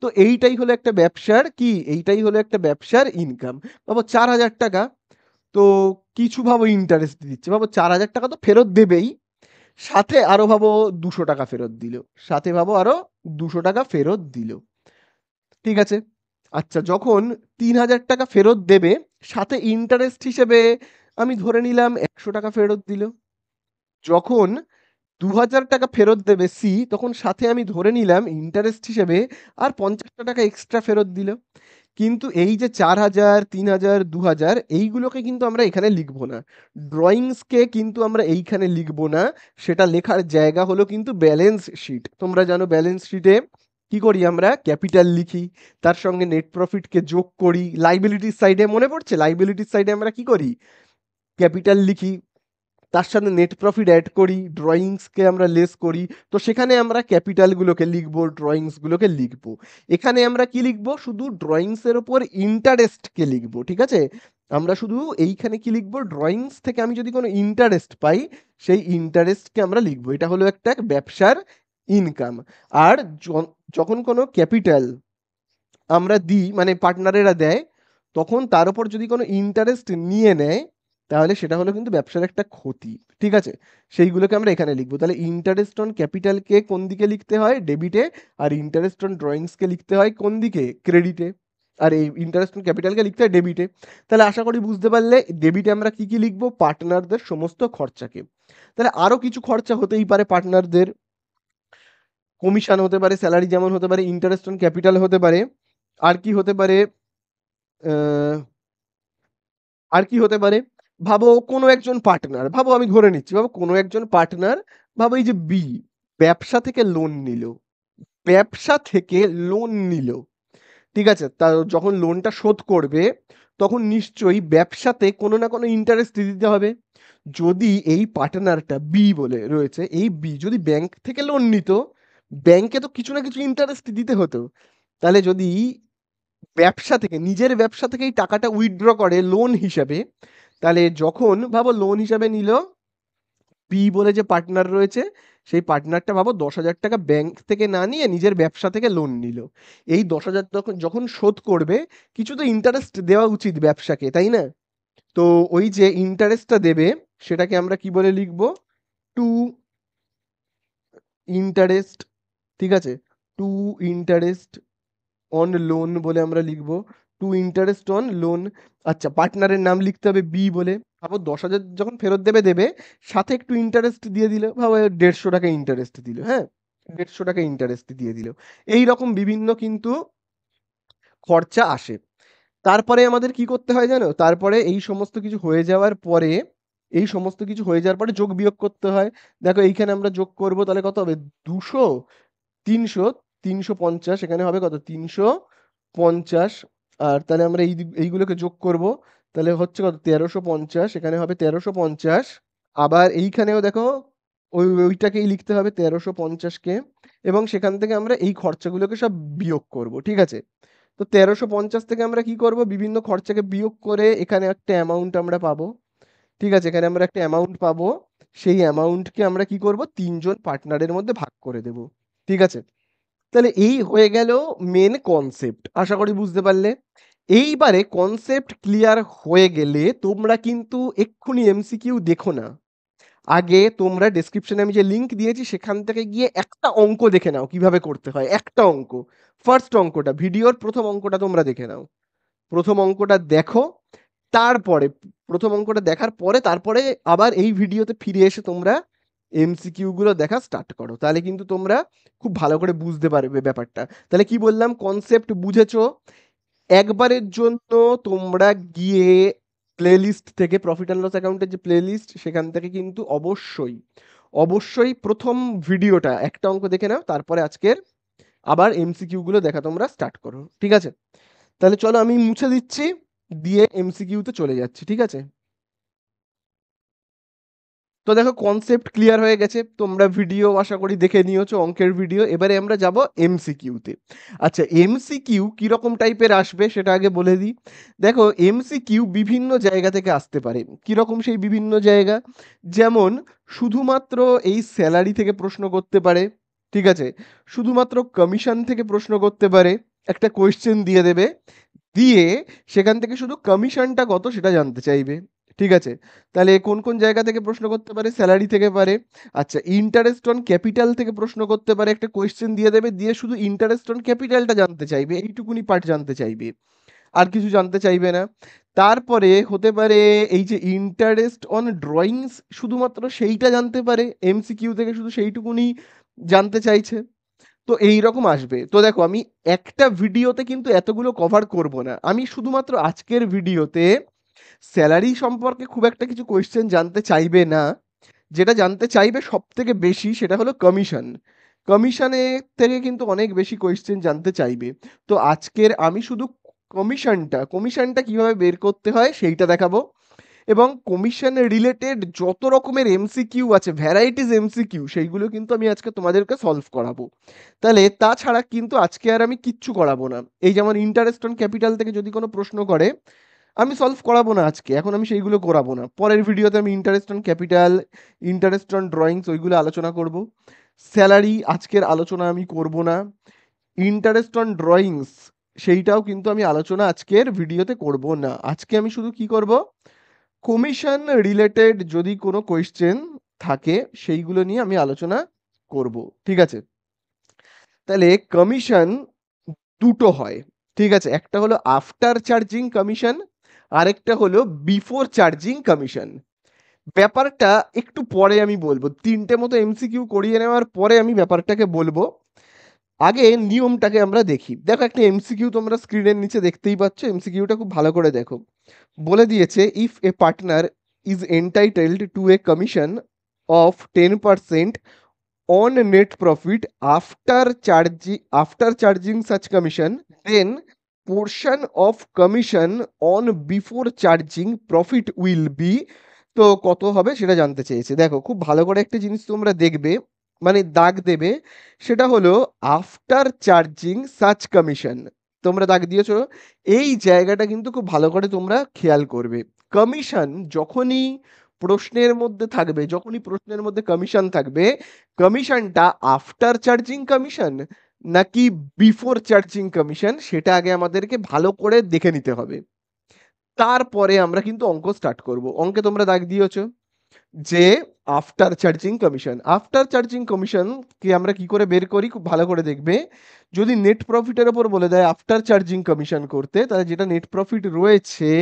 তো এইটাই হলো একটা ব্যবসার কি, এইটাই হলো একটা ব্যবসার ইনকাম। ভাবো 4,000 টাকা, তো কিছু ভাবো ইন্টারেস্ট দিচ্ছে, ভাবো 4,000 টাকা তো ফেরত দেবেই, সাথে আরো ভাবো 200 টাকা ফেরত দিল, সাথে ভাবো আরো 200 টাকা ফেরত দিল। ঠিক আছে? আচ্ছা, যখন 3,000 টাকা ফেরত দেবে, সাথে ইন্টারেস্ট হিসেবে আমি ধরে নিলাম 100 টাকা ফেরত দিল। যখন 2,000 টাকা ফেরত দেবে সি, তখন সাথে আমি ধরে নিলাম ইন্টারেস্ট হিসেবে আর 50টা টাকা এক্সট্রা ফেরত দিল। কিন্তু এই যে 4,000, 3,000, 2,000, এইগুলোকে কিন্তু আমরা এখানে লিখবো না। ড্রয়িংসকে কিন্তু আমরা এইখানে লিখবো না। সেটা লেখার জায়গা হলো কিন্তু ব্যালেন্স শিট। তোমরা জানো ব্যালেন্স শিটে কি করি আমরা? ক্যাপিটাল লিখি, তার সঙ্গে নেট প্রফিটকে যোগ করি। লাইবিলিটির সাইডে মনে পড়ছে, লাইবিলিটির সাইডে আমরা কি করি? ক্যাপিটাল লিখি, তার সাথে নেট প্রফিট অ্যাড করি, ড্রয়িংসকে আমরা লেস করি। তো সেখানে আমরা ক্যাপিটালগুলোকে লিখবো, ড্রয়িংসগুলোকে লিখবো। এখানে আমরা কি লিখবো? শুধু ড্রয়িংসের ওপর ইন্টারেস্টকে লিখবো। ঠিক আছে? আমরা শুধু এইখানে কি লিখবো? ড্রয়িংস থেকে আমি যদি কোনো ইন্টারেস্ট পাই, সেই ইন্টারেস্টকে আমরা লিখবো। এটা হলো একটা ব্যবসার ইনকাম। আর যখন কোনো ক্যাপিটাল আমরা দিই, মানে পার্টনারেরা দেয়, তখন তার উপর যদি কোনো ইন্টারেস্ট নিয়ে নেয়, তাহলে সেটা হলো কিন্তু ব্যবসার একটা ক্ষতি। ঠিক আছে? সেইগুলোকে আমরা এখানে লিখবো। তাহলে ইন্টারেস্ট অন ক্যাপিটালকে কোন দিকে লিখতে হয়? ডেবিটে। আর ইন্টারেস্ট অন ড্রয়িংসকে লিখতে হয় কোন দিকে? ক্রেডিটে। আর এই ইন্টারেস্ট অন ক্যাপিটালকে লিখতে হয় ডেবিটে। তাহলে আশা করি বুঝতে পারলে ডেবিটে আমরা কি কি লিখবো? পার্টনারদের সমস্ত খরচাকে। তাহলে আরো কিছু খরচা হতেই পারে পার্টনারদের, কমিশন হতে পারে, স্যালারি যেমন হতে পারে, ইন্টারেস্ট অন ক্যাপিটাল হতে পারে। আর কি হতে পারে? আহ, আর কি হতে পারে? ভাবো কোনো একজন পার্টনার, ভাবো আমি ধরে নিচ্ছি, ভাবো কোনো একজন পার্টনার, ভাবো এই যে বি ব্যবসা থেকে লোন নিল, ব্যবসা থেকে লোন নিল। ঠিক আছে? তা যখন লোনটা শোধ করবে, তখন নিশ্চয়ই ব্যবসাতে কোনো না কোনো ইন্টারেস্ট দিতে হবে। যদি এই পার্টনারটা বি বলে রয়েছে, এই বি যদি ব্যাংক থেকে লোন নিত, ব্যাংকে তো কিছু না কিছু ইন্টারেস্ট দিতে হতো। তাহলে যদি ব্যবসা থেকে, নিজের ব্যবসা থেকে এই টাকাটা উইথড্র করে লোন হিসাবে, তাহলে যখন ভাবো লোন হিসাবে নিল, বি বলে যে পার্টনার রয়েছে, সেই পার্টনারটা ভাবো 10,000 টাকা ব্যাংক থেকে না নিয়ে নিজের ব্যবসা থেকে লোন নিল। এই 10,000 যখন যখন শোধ করবে, কিছু তো ইন্টারেস্ট দেওয়া উচিত ব্যবসাকে, তাই না? তো ওই যে ইন্টারেস্টটা দেবে, সেটাকে আমরা কি বলে লিখবো? To interest. ঠিক আছে, টু ইন্টারেস্ট অন লোন বলে আমরা লিখবো। To interest on loan. আচ্ছা, পার্টনারের নাম লিখতে হবে বি বলে। ভাবো 10,000 যখন ফেরত দেবে দেবে, সাথে একটু ইন্টারেস্ট দিয়ে দিল, ভাবো 150 টাকা ইন্টারেস্ট দিল, হ্যাঁ, 150 টাকা ইন্টারেস্ট দিয়ে দিল। এই রকম বিভিন্ন কিন্তু খরচা আসে। তারপরে আমাদের কি করতে হয় জানো? তারপরে এই সমস্ত কিছু হয়ে যাওয়ার পরে, এই সমস্ত কিছু হয়ে যাওয়ার পরে যোগ বিয়োগ করতে হয়। দেখো এইখানে আমরা যোগ করব, তাহলে কত হবে? 200, 300, 350, এখানে হবে কত? 350। আর তাহলে আমরা এইগুলোকে যোগ করব, তাহলে হচ্ছে কত? 1350, এখানে হবে 1350। আবার এইখানেও দেখো ওইটাকেই লিখতে হবে 1350 কে, এবং সেখান থেকে আমরা এই খরচাগুলোকে সব বিয়োগ করব, ঠিক আছে? তো 1350 থেকে আমরা কি করব? বিভিন্ন খরচাকে বিয়োগ করে এখানে একটা অ্যামাউন্ট আমরা পাবো। ঠিক আছে, এখানে আমরা একটা অ্যামাউন্ট পাবো। সেই অ্যামাউন্টকে আমরা কি করব? 3জন পার্টনারের মধ্যে ভাগ করে দেব। ঠিক আছে, তাহলে এই হয়ে গেল মেন কনসেপ্ট। আশা করি বুঝতে পারলে। এইবারে কনসেপ্ট ক্লিয়ার হয়ে গেলে তোমরা কিন্তু এক্ষুনি এমসিকিউ দেখো না, আগে তোমরা ডেসক্রিপশনে আমি যে লিংক দিয়েছি সেখান থেকে গিয়ে একটা অঙ্ক দেখে নাও কিভাবে করতে হয়। একটা অঙ্ক, ফার্স্ট অঙ্কটা, ভিডিওর প্রথম অঙ্কটা তোমরা দেখে নাও। প্রথম অঙ্কটা দেখো, তারপরে প্রথম অঙ্কটা দেখার পরে তারপরে আবার এই ভিডিওতে ফিরে এসে তোমরা এমসিকিউ গুলো দেখা স্টার্ট করো, তাহলে কিন্তু তোমরা খুব ভালো করে বুঝতে পারবে ব্যাপারটা। তাহলে কি বললাম? কনসেপ্ট বুঝেছো? একবারের জন্য তোমরা গিয়ে প্লেলিস্ট থেকে, প্রফিট অ্যান্ড লস অ্যাকাউন্টের যে প্লেলিস্ট, সেখান থেকে কিন্তু অবশ্যই অবশ্যই প্রথম ভিডিওটা একটা অঙ্ক দেখে নাও, তারপরে আজকের আবার এমসিকিউ গুলো দেখা তোমরা স্টার্ট করো। ঠিক আছে, তাহলে চলো আমি মুছে দিচ্ছি, দিয়ে এমসিকিউতে চলে যাচ্ছি। ঠিক আছে, তো দেখো কনসেপ্ট ক্লিয়ার হয়ে গেছে, তোমরা ভিডিও আশা করি দেখে নিয়েছো, অঙ্কের ভিডিও। এবারে আমরা যাব এমসিকিউতে। আচ্ছা, এমসিকিউ কিরকম টাইপের আসবে সেটা আগে বলে দিই। দেখো এমসিকিউ বিভিন্ন জায়গা থেকে আসতে পারে। কিরকম সেই বিভিন্ন জায়গা? যেমন শুধুমাত্র এই স্যালারি থেকে প্রশ্ন করতে পারে। ঠিক আছে, শুধুমাত্র কমিশন থেকে প্রশ্ন করতে পারে। একটা কোয়েশ্চেন দিয়ে দেবে, দিয়ে সেখান থেকে শুধু কমিশনটা কত সেটা জানতে চাইবে। ঠিক আছে, তাহলে কোন কোন জায়গা থেকে প্রশ্ন করতে পারে? স্যালারি থেকে পারে। আচ্ছা, ইন্টারেস্ট অন ক্যাপিটাল থেকে প্রশ্ন করতে পারে, একটা কোয়েশ্চেন দিয়ে দেবে, দিয়ে শুধু ইন্টারেস্ট অন ক্যাপিটালটা জানতে চাইবে, এইটুকুনি পার্ট জানতে চাইবে, আর কিছু জানতে চাইবে না। তারপরে হতে পারে এই যে ইন্টারেস্ট অন ড্রয়িংস, শুধুমাত্র সেইটা জানতে পারে, এমসিকিউ থেকে শুধু সেইটুকুনি জানতে চাইছে। তো এই রকম আসবে। তো দেখো আমি একটা ভিডিওতে কিন্তু এতগুলো কভার করব না, আমি শুধুমাত্র আজকের ভিডিওতে স্যালারি সম্পর্কে খুব একটা কিছু কোয়েশ্চেন জানতে চাইবে না। যেটা জানতে চাইবে সব থেকে বেশি সেটা হলো কমিশন। কমিশনে থেকে কিন্তু অনেক বেশি কোয়েশ্চেন জানতে চাইবে। তো আজকের আমি শুধু কমিশনটা কিভাবে বের করতে হয় সেইটা দেখাবো, এবং কমিশন রিলেটেড যত রকমের এমসিকিউ আছে, ভ্যারাইটিস এমসিকিউ, সেইগুলো কিন্তু আমি আজকে তোমাদেরকে সলভ করাবো। তাহলে তাছাড়া কিন্তু আজকে আর আমি কিচ্ছু করাবো না। এই যেমন ইন্টারেস্ট অন ক্যাপিটাল থেকে যদি কোনো প্রশ্ন করে, আমি সলভ করাবো না আজকে, এখন আমি সেইগুলো করাবো না। পরের ভিডিওতে আমি interest on capital, interest on drawings ওইগুলো আলোচনা করব। স্যালারি আজকের আলোচনা আমি করব না। ইন্টারেস্ট অন ড্রয়িংস সেইটাও কিন্তু আমি আলোচনা আজকের ভিডিওতে করব না। আজকে আমি শুধু কি করব? কমিশন রিলেটেড যদি কোনো কোয়েশ্চেন থাকে সেইগুলো নিয়ে আমি আলোচনা করব। ঠিক আছে, তাহলে কমিশন দুটো হয়। ঠিক আছে, একটা হলো আফটার চার্জিং কমিশন, আরেকটা হলো বিফোর চার্জিং কমিশন। ব্যাপারটা একটু পরে আমি বলবো, তিনটে মতো এমসিকিউ করিয়ে নেওয়ার পরে আমি ব্যাপারটাকে বলবো। আগে নিয়মটাকে আমরা দেখি। দেখো একটা এমসিকিউ তোমরা স্ক্রিনের নিচে দেখতেই পাচ্ছ, এমসিকিউটা খুব ভালো করে দেখো। বলে দিয়েছে, if a partner is entitled to a commission of 10% on net profit after charging such commission, then portion of commission on before charging profit will be, তো কত হবে সেটা জানতে চেয়েছে। দেখো খুব ভালো করে একটা জিনিস তোমরা দেখবে, মানে দাগ দেবে, সেটা হলো আফটার চার্জিং সাচ কমিশন। তোমরা দাগ দিয়েছো, এই জায়গাটা কিন্তু খুব ভালো করে তোমরা খেয়াল করবে। কমিশন যখনই প্রশ্নের মধ্যে থাকবে, যখনই প্রশ্নের মধ্যে কমিশন থাকবে, কমিশনটা আফটার চার্জিং কমিশন নাকি বিফোর চার্জিং কমিশন, সেটা আগে আমাদেরকে ভালো করে দেখে নিতে হবে। তারপরে আমরা কিন্তু অঙ্ক স্টার্ট করব। অঙ্কে তোমরা দাগ দিয়েছো যে after charging commission. After charging commission কে আমরা কি করে বের করি, খুব ভালো করে দেখবে। যদি নেট প্রফিটের ওপর বলে দেয় আফটার চার্জিং কমিশন করতে, তাহলে যেটা নেট প্রফিট রয়েছে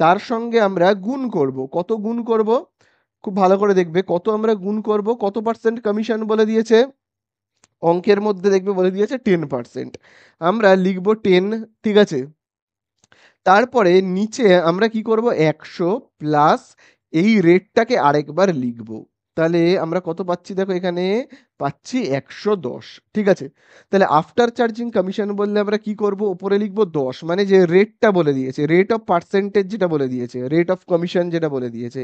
তার সঙ্গে আমরা গুণ করব। কত গুণ করব, খুব ভালো করে দেখবে কত আমরা গুণ করব, কত পার্সেন্ট কমিশন বলে দিয়েছে অঙ্কের মধ্যে, দেখবে বলে দিয়েছে 10%। আমরা লিখব 10, ঠিক আছে। তারপরে নিচে আমরা কি করব, 100 প্লাস এই রেটটাকে আরেকবার লিখব। তাহলে আমরা কত পাচ্ছি দেখো, এখানে পাচ্ছি 110, ঠিক আছে। তাহলে আফটার চার্জিং কমিশন বললে আমরা কি করব, উপরে লিখব 10, মানে যে রেটটা বলে দিয়েছে, রেট অফ পার্সেন্টেজ যেটা বলে দিয়েছে, রেট অফ কমিশন যেটা বলে দিয়েছে।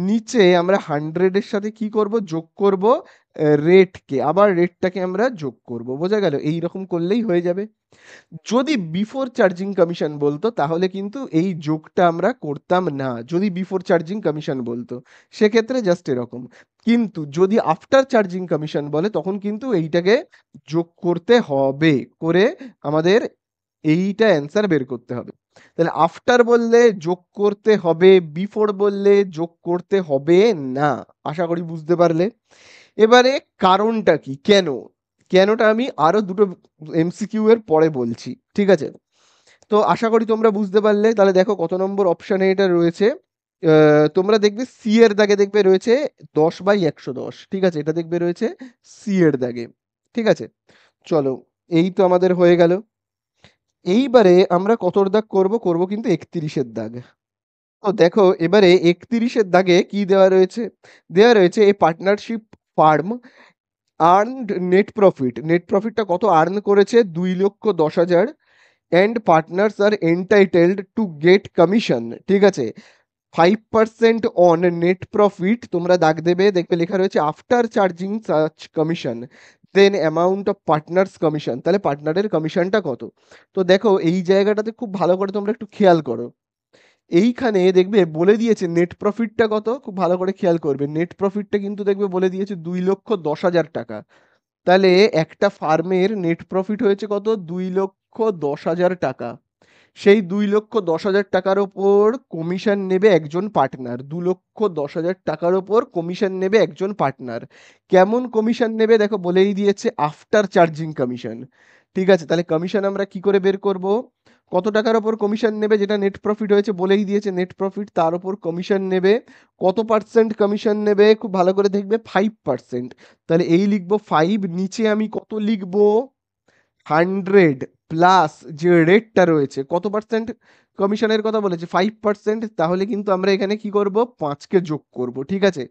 নিচে আমরা 100 এর সাথে কি করব, যোগ করব রেটকে, আবার রেটটাকে আমরা যোগ করব। বোঝা গেল? এই রকম করলেই হয়ে যাবে। যদি বিফোর চার্জিং কমিশন বলতো তাহলে কিন্তু এই যোগটা আমরা করতাম না, যদি বিফোর চার্জিং কমিশন বলতো সেক্ষেত্রে জাস্ট এরকম। কিন্তু যদি আফটার চার্জিং কমিশন বলে তখন কিন্তু এইটাকে যোগ করতে হবে, করে আমাদের এইটা অ্যান্সার বের করতে হবে। তাহলে আফটার বললে যোগ করতে হবে, বিফোর বললে যোগ করতে হবে না। আশা করি বুঝতে পারলে। এবারে কারণটা কি, কেন, কেনটা আমি আরো দুটো এমসিকিউ এর পরে বলছি, ঠিক আছে। তো আশা করি তোমরা বুঝতে পারলে। তাহলে দেখো কত নম্বর অপশানে এটা রয়েছে। তোমরা দেখবে সি এর দাগে দেখবে রয়েছে 10/110, ঠিক আছে, এটা দেখবে রয়েছে সি এর দাগে, ঠিক আছে। চলো, এই তো আমাদের হয়ে গেল। এইবারে আমরা কতর দাগ করব, করব কিন্তু 31-এর দাগ। তো দেখো এবারে 31-এর দাগে কি দেওয়া রয়েছে, দেওয়া রয়েছে a partnership firm earned net profit, net প্রফিটটা কত আর্ন করেছে, 2,10,000, and partners are entitled to get commission, ঠিক আছে, 5% অন নেট প্রফিট। তোমরা দাগ দেবে, দেখবে লেখা রয়েছে after charging such commission then amount of partners commission. তাহলে পার্টনারের কমিশনটা কত। তো দেখো এই জায়গাটাতে খুব ভালো করে তোমরা একটু খেয়াল করো, এইখানে দেখবে বলে দিয়েছে নেট প্রফিটটা কত, খুব ভালো করে খেয়াল করবে। নেট প্রফিটটা কিন্তু দেখবে বলে দিয়েছে 2,10,000 টাকা। তাহলে একটা ফার্মের নেট প্রফিট হয়েছে কত, 2,10,000 টাকা। সেই 2,10,000 টাকার ওপর কমিশন নেবে একজন পার্টনার, 2,10,000 টাকার ওপর কমিশন নেবে একজন পার্টনার। কেমন কমিশন নেবে দেখো বলেই দিয়েছে, আফটার চার্জিং কমিশন, ঠিক আছে। তাহলে কমিশন আমরা কি করে বের করব, কত টাকার ওপর কমিশন নেবে, যেটা নেট প্রফিট হয়েছে বলেই দিয়েছে নেট প্রফিট, তার ওপর কমিশন নেবে। কত পার্সেন্ট কমিশন নেবে, খুব ভালো করে দেখবে 5%। তাহলে এই লিখবো 5, নিচে আমি কত লিখবো, 100 প্লাস যে রেটটা রয়েছে, কত পার্সেন্ট কমিশনের কথা বলেছে, 5%। তাহলে কিন্তু আমরা এখানে কি করব, 5কে যোগ করব, ঠিক আছে।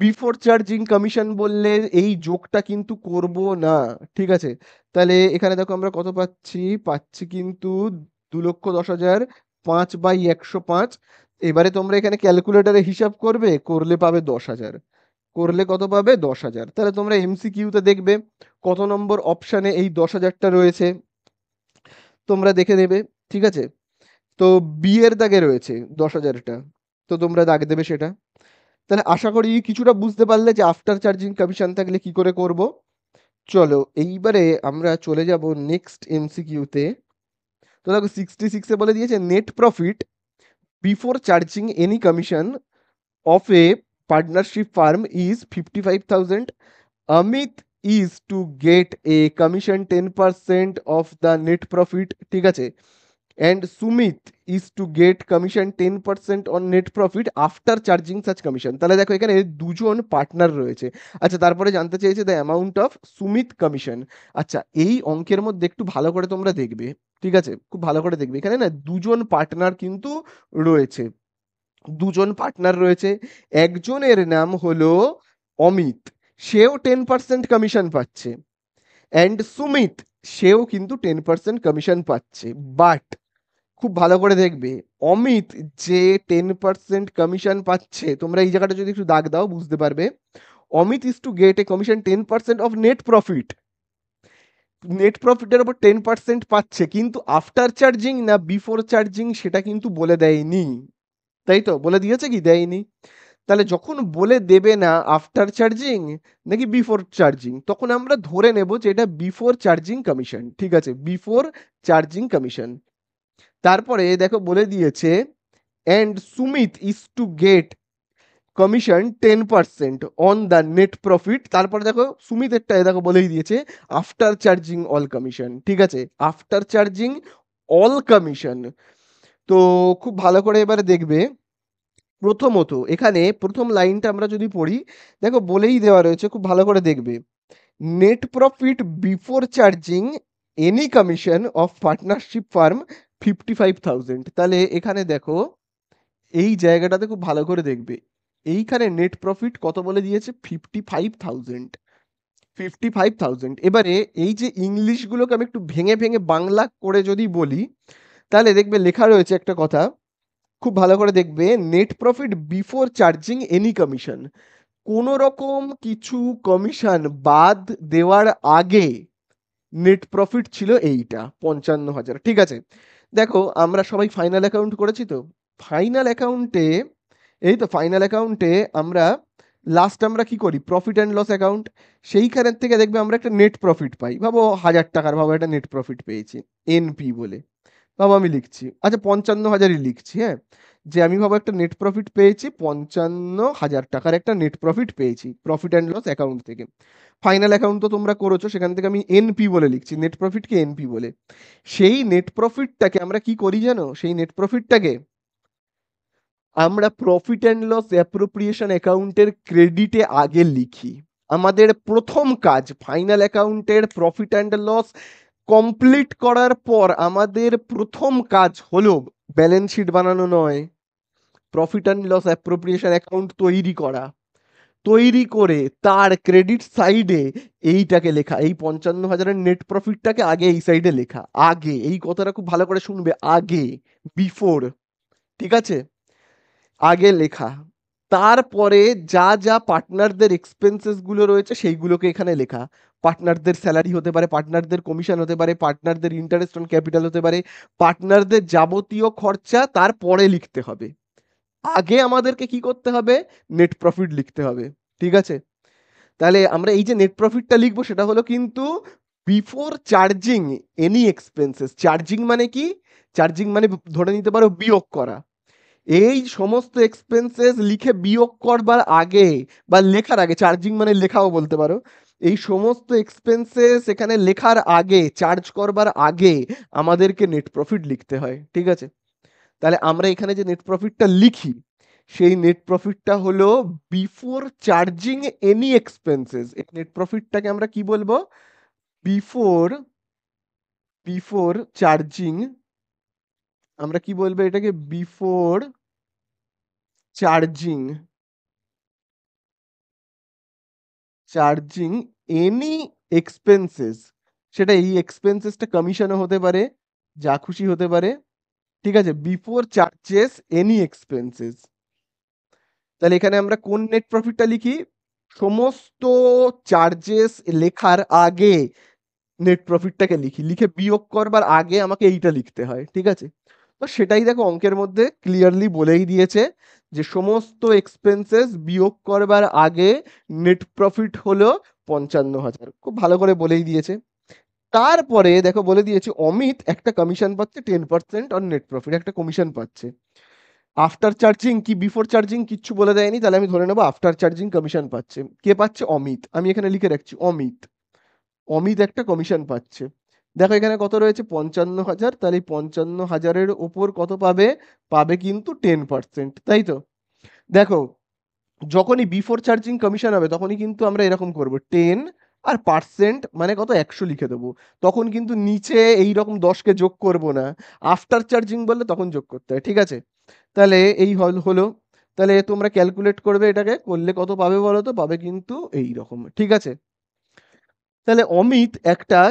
বিফোর চার্জিং কমিশন বললে এই যোগটা কিন্তু করব না, ঠিক আছে। তাহলে এখানে দেখো আমরা কত পাচ্ছি, পাচ্ছি কিন্তু 2,10,000, 5/105। এবারে তোমরা এখানে ক্যালকুলেটরে হিসাব করবে, করলে পাবে 10,000, করলে কত পাবে 10,000। তাহলে তোমরা এমসিকিউতে দেখবে কত নম্বর অপশানে এই 10,000টা রয়েছে, তোমরা দেখে নেবে, ঠিক আছে। তো বি এর দাগে রয়েছে 10,000টা, তো তোমরা দাগ দেবে সেটা। তাহলে আশা করি কিছুটা বুঝতে পারলে যে আফটার চার্জিং কমিশন থাকলে কি করে করব। চলো এইবারে আমরা চলে যাব নেক্সট এমসিকিউতে। তো দেখো 66-এ বলে দিয়েছে net profit before charging any commission of a partnership firm is 55,000. Amit is to get a commission 10% of the net profit, ঠিক আছে, and Sumit is to get commission 10% on net profit after charging such commission. তাহলে দেখো এখানে দুজন পার্টনার রয়েছে। আচ্ছা, তারপরে জানতে চেয়েছে the amount of Sumit commission. আচ্ছা, এই অঙ্কের মধ্যে একটু ভালো করে তোমরা দেখবে, ঠিক আছে, খুব ভালো করে দেখবে, এখানে না দুজন পার্টনার কিন্তু রয়েছে, দুজন পার্টনার রয়েছে। একজনের নাম হলো অমিত, সেও 10% কমিশন পাচ্ছে, অ্যান্ড সুমিত, সেও কিন্তু 10% কমিশন পাচ্ছে। বাট খুব ভালো করে দেখবে, অমিত যে 10% কমিশন পাচ্ছে, তোমরা এই জায়গাটা যদি একটু দাগ দাও বুঝতে পারবে, Amit is to get a commission 10% of net profit, net প্রফিটের উপর 10% পাচ্ছে, কিন্তু আফটার চার্জিং না বিফোর চার্জিং সেটা কিন্তু বলে দেয়নি, তাই তো, বলে দিয়েছে কি দেয়নি। তাহলে যখন বলে দেবে না আফটার চার্জিং নাকি বিফোর চার্জিং, তখন আমরা ধরে নেব যে এটা বিফোর চার্জিং কমিশন। ঠিক আছে, বিফোর চার্জিং কমিশন। তারপরে দেখো বলে দিয়েছে and Sumit is to get commission 10% on the net profit. তারপরে দেখো সুমিতেরটা দেখো বলেই দিয়েছে আফটার চার্জিং অল কমিশন। ঠিক আছে, আফটার চার্জিং অল কমিশন। তো খুব ভালো করে এবারে দেখবে, প্রথমত এখানে প্রথম লাইনটা আমরা যদি পড়ি, দেখো বলেই দেওয়া রয়েছে, খুব ভালো করে দেখবে, net profit before charging any commission of partnership firm 55,000। তাহলে এখানে দেখো এই জায়গাটাতে খুব ভালো করে দেখবে, এইখানে নেট প্রফিট কত বলে দিয়েছে, 55,000। 55,000। এবারে এই যে ইংলিশগুলোকে আমি একটু ভেঙে ভেঙে বাংলা করে যদি বলি, তাহলে দেখবে লেখা রয়েছে একটা কথা, খুব ভালো করে দেখবে, net profit before charging any commission, কোনো রকম কিছু কমিশন বাদ দেওয়ার আগে নেট প্রফিট ছিল এইটা 55,000। ঠিক আছে, দেখো আমরা সবাই ফাইনাল অ্যাকাউন্ট করেছি, তো ফাইনাল অ্যাকাউন্টে, এই তো ফাইনাল অ্যাকাউন্টে আমরা লাস্ট আমরা কি করি, প্রফিট অ্যান্ড লস অ্যাকাউন্ট। সেইখানের থেকে দেখবে আমরা একটা নেট প্রফিট পাই, ভাবো 1,000 টাকার, ভাবো একটা নেট প্রফিট পেয়েছি এনপি বলে, ভাবো আমি লিখছি, আচ্ছা 55,000ই লিখছি, হ্যাঁ, যে আমি ভাবো একটা নেট প্রফিট পেয়েছি 55,000 টাকার একটা নেট প্রফিট পেয়েছি প্রফিট অ্যান্ড লস অ্যাকাউন্ট থেকে। ফাইনাল অ্যাকাউন্ট তো তোমরা করেছো, সেখান থেকে আমি এনপি বলে লিখছি, নেট প্রফিটকে এনপি বলে। সেই নেট প্রফিটটাকে আমরা কি করি জানো, সেই নেট প্রফিটটাকে আমরা প্রফিট অ্যান্ড লস অ্যাপ্রোপ্রিয়েশন অ্যাকাউন্টের ক্রেডিটে আগে লিখি। আমাদের প্রথম কাজ ফাইনাল অ্যাকাউন্টের প্রফিট অ্যান্ড লস কমপ্লিট করার পর আমাদের প্রথম কাজ হলো ব্যালেন্স শিট বানানো নয়, profit and loss appropriation account তৈরি করা, তৈরি করে তার ক্রেডিট সাইডে এইটাকে লেখা, এই 55,000-এর নেট প্রফিটটাকে আগে এই সাইডে লেখা, আগে, এই কথাটা খুব ভালো করে শুনবে, আগে, বিফোর। ঠিক আছে, আগে লেখা, তারপরে যা যা পার্টনারদের এক্সপেন্সেস গুলো রয়েছে সেইগুলোকে এখানে লেখা। পার্টনারদের স্যালারি হতে পারে, পার্টনারদের কমিশন হতে পারে, পার্টনারদের ইন্টারেস্ট অন ক্যাপিটাল হতে পারে, পার্টনারদের যাবতীয় খরচা তারপরে লিখতে হবে। আগে আমাদেরকে কি করতে হবে, নেট প্রফিট লিখতে হবে। ঠিক আছে, তাহলে আমরা এই যে নেট প্রফিটটা লিখবো সেটা হলো কিন্তু before charging any expenses. Charging মানে কি, চার্জিং মানে ধরে নিতে পারো বিয়োগ করা, এই সমস্ত এক্সপেন্সেস লিখে বিয়োগ করবার আগে বা লেখার আগে, চার্জিং মানে লেখাও বলতে পারো, এই সমস্ত এক্সপেন্সেস এখানে লেখার আগে, চার্জ করবার আগে আমাদেরকে নেট প্রফিট লিখতে হয়। ঠিক আছে, তাহলে আমরা এখানে যে নেট প্রফিটটা লিখি সেই নেট প্রফিটটা হলো বিফোর চার্জিং এনি এক্সপেন্সেস। এই নেট প্রফিটটাকে আমরা কি বলবো, বিফোর, বিফোর চার্জিং, আমরা কি বলবো এটাকে, before charging, charging any expenses. সেটা এই এক্সপেন্সেসটা কমিশনও হতে পারে, যা খুশি হতে পারে। ঠিক আছে, বিফোর চার্জেস এনি এক্সপেন্সেস। তাহলে এখানে আমরা কোন নেট প্রফিটটা লিখি, সমস্ত চার্জেস লেখার আগে নেট প্রফিটটাকে লিখি, লিখে বিয়োগ করবার আগে আমাকে এইটা লিখতে হয়। ঠিক আছে, তো সেটাই দেখো অঙ্কের মধ্যে ক্লিয়ারলি বলেই দিয়েছে যে সমস্ত এক্সপেন্সেস বিয়োগ করবার আগে নেট প্রফিট হলো 55,000, খুব ভালো করে বলেই দিয়েছে। তারপরে দেখো বলে দিয়েছে অমিত একটা কমিশন পাচ্ছে 10% অন নেট প্রফিট, একটা কমিশন পাচ্ছে। আফটার চার্জিং কি বিফোর চার্জিং কিচ্ছু বলে দেয়নি, তাহলে আমি ধরে নেবো আফটার চার্জিং কমিশন পাচ্ছে। কে পাচ্ছে, অমিত, আমি এখানে লিখে রাখছি অমিত, অমিত একটা কমিশন পাচ্ছে। দেখো এখানে কত রয়েছে, 55,000, তাহলে এই 55,000-এর ওপর কত পাবে, পাবে কিন্তু 10%, তাই তো। দেখো যখনই বিফোর চার্জিং কমিশন হবে তখনই কিন্তু আমরা এরকম করব, 10 আর পার্সেন্ট মানে কত, 100 লিখে দেবো। তখন কিন্তু নিচে এই রকম 10কে যোগ করব না, আফটার চার্জিং বললে তখন যোগ করতে হয়। ঠিক আছে, তাহলে এই হলো, তাহলে তোমরা ক্যালকুলেট করবে, এটাকে করলে কত পাবে বলো তো, পাবে কিন্তু এই রকম। ঠিক আছে, তাহলে অমিত একটা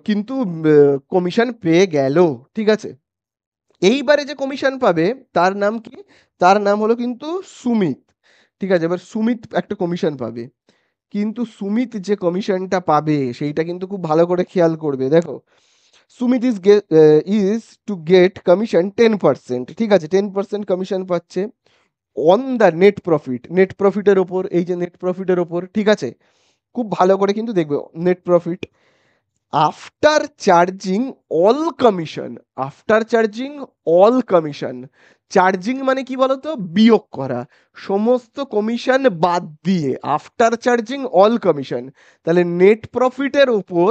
কিন্তু কমিশন পেয়ে গেল। ঠিক আছে, এইবারে যে কমিশন পাবে তার নাম কি, তার নাম হলো কিন্তু সুমিত। ঠিক আছে, এবার সুমিত একটা কমিশন পাবে, কিন্তু সুমিত যে কমিশনটা পাবে সেইটা কিন্তু খুব ভালো করে খেয়াল করবে। দেখো Sumit is to get commission 10%। ঠিক আছে, 10% কমিশন পাচ্ছে on the net profit, net প্রফিটের ওপর, এই যে নেট প্রফিটের ওপর, ঠিক আছে, খুব ভালো করে কিন্তু দেখবে net profit after charging all commission, after charging all commission, charging মানে কি বলতো, বিয়োগ করা, সমস্ত কমিশন বাদ দিয়ে আফটার চার্জিং অল কমিশন, তাহলে নেট প্রফিটের উপর,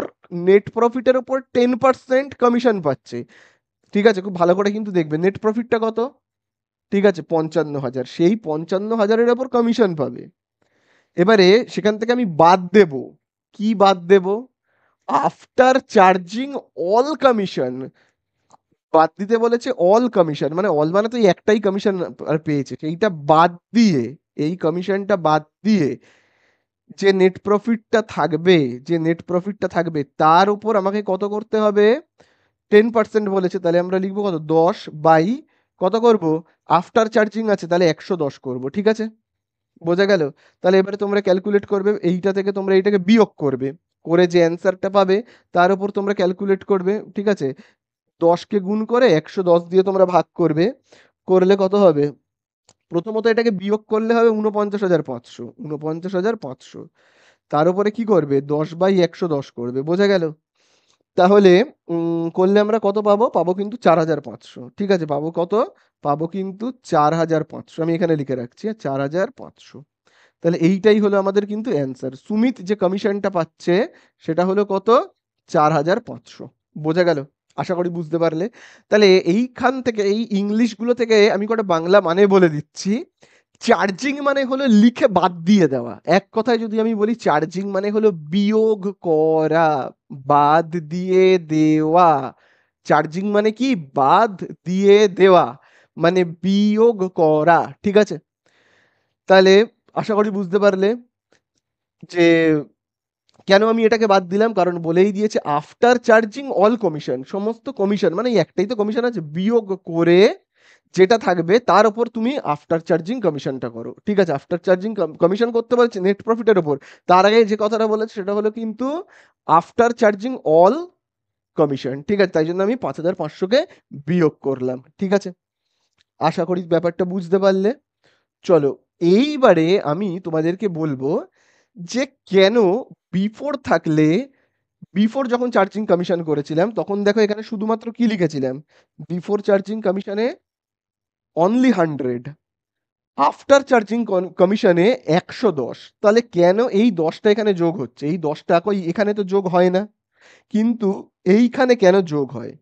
নেট প্রফিটের উপর 10% কমিশন পাচ্ছে, ঠিক আছে, খুব ভালো করে কিন্তু দেখবে নেট প্রফিটটা কত, ঠিক আছে 55,000, সেই 55,000-এর ওপর কমিশন পাবে। এবারে সেখান থেকে আমি বাদ দেব, কি বাদ দেব, আফটার চার্জিং অল কমিশন, বাদ দিতে বলেছে অল কমিশন, মানে অল মানে তো এই একটাই কমিশন আর পেয়েছে, সেইটা বাদ দিয়ে, এই কমিশনটা বাদ দিয়ে যে নেট প্রফিটটা থাকবে, যে নেট প্রফিটটা থাকবে তার উপর আমাকে কত করতে হবে, 10% বলেছে, তাহলে আমরা লিখবো কত, 10 বাই কত করব, আফটার চার্জিং আছে তাহলে 110 করব, ঠিক আছে, বোঝা গেল। তাহলে এবারে তোমরা ক্যালকুলেট করবে, এইটা থেকে তোমরা এইটাকে বিয়োগ করবে, করে যে অ্যান্সারটা পাবে তার উপর তোমরা ক্যালকুলেট করবে, ঠিক আছে, 10কে গুণ করে 110 দিয়ে তোমরা ভাগ করবে, করলে কত হবে, প্রথমত এটাকে বিয়োগ করলে হবে 49,500, 49,500, তার উপরে কি করবে, 10/110 করবে, বোঝা গেল। তাহলে করলে আমরা কত পাবো, পাবো কিন্তু 4,500, ঠিক আছে, পাবো কত, পাবো কিন্তু 4,500, আমি এখানে লিখে রাখছি 4,500। তাহলে এইটাই হলো আমাদের কিন্তু অ্যান্সার, সুমিত যে কমিশনটা পাচ্ছে সেটা হলো কত, 4,500, বোঝা গেল, আশা করি বুঝতে পারলে। তাহলে এইখান থেকে এই ইংলিশগুলো থেকে আমি কটা বাংলা মানে বলে দিচ্ছি। চার্জিং মানে হলো লিখে বাদ দিয়ে দেওয়া, এক কথায় যদি আমি বলি চার্জিং মানে হলো বিয়োগ করা, বাদ দিয়ে দেওয়া, চার্জিং মানে কি, বাদ দিয়ে দেওয়া, মানে বিয়োগ করা, ঠিক আছে। তাহলে আশা করি বুঝতে পারলে যে কেন আমি এটাকে বাদ দিলাম, কারণ বলেই দিয়েছে আফটার চার্জিং অল কমিশন, সমস্ত কমিশন মানে এই একটাই তো কমিশন আছে, বিয়োগ করে যেটা থাকবে তার উপর তুমি আফটার চার্জিং কমিশনটা করো, ঠিক আছে, আফটার চার্জিং কমিশন করতে বলছে নেট প্রফিটের উপর, তার আগে যে কথাটা বলেছে সেটা হলো কিন্তু আফটার চার্জিং অল কমিশন, ঠিক আছে, তাই জন্য আমি 5,500-কে বিয়োগ করলাম, ঠিক আছে, আশা করি ব্যাপারটা বুঝতে পারলে। চলো, এইবারে আমি তোমাদেরকে বলবো যে কেন বিফোর থাকলে, বিফোর যখন চার্জিং কমিশন করেছিলাম তখন দেখো এখানে শুধুমাত্র কি লিখেছিলাম, বিফোর চার্জিং কমিশনে অনলি 100, আফটার চার্জিং কমিশনে 110, তাহলে কেন এই 10টা এখানে যোগ হচ্ছে, এই 10টা কই এখানে তো যোগ হয় না, কিন্তু এইখানে কেন যোগ হয়,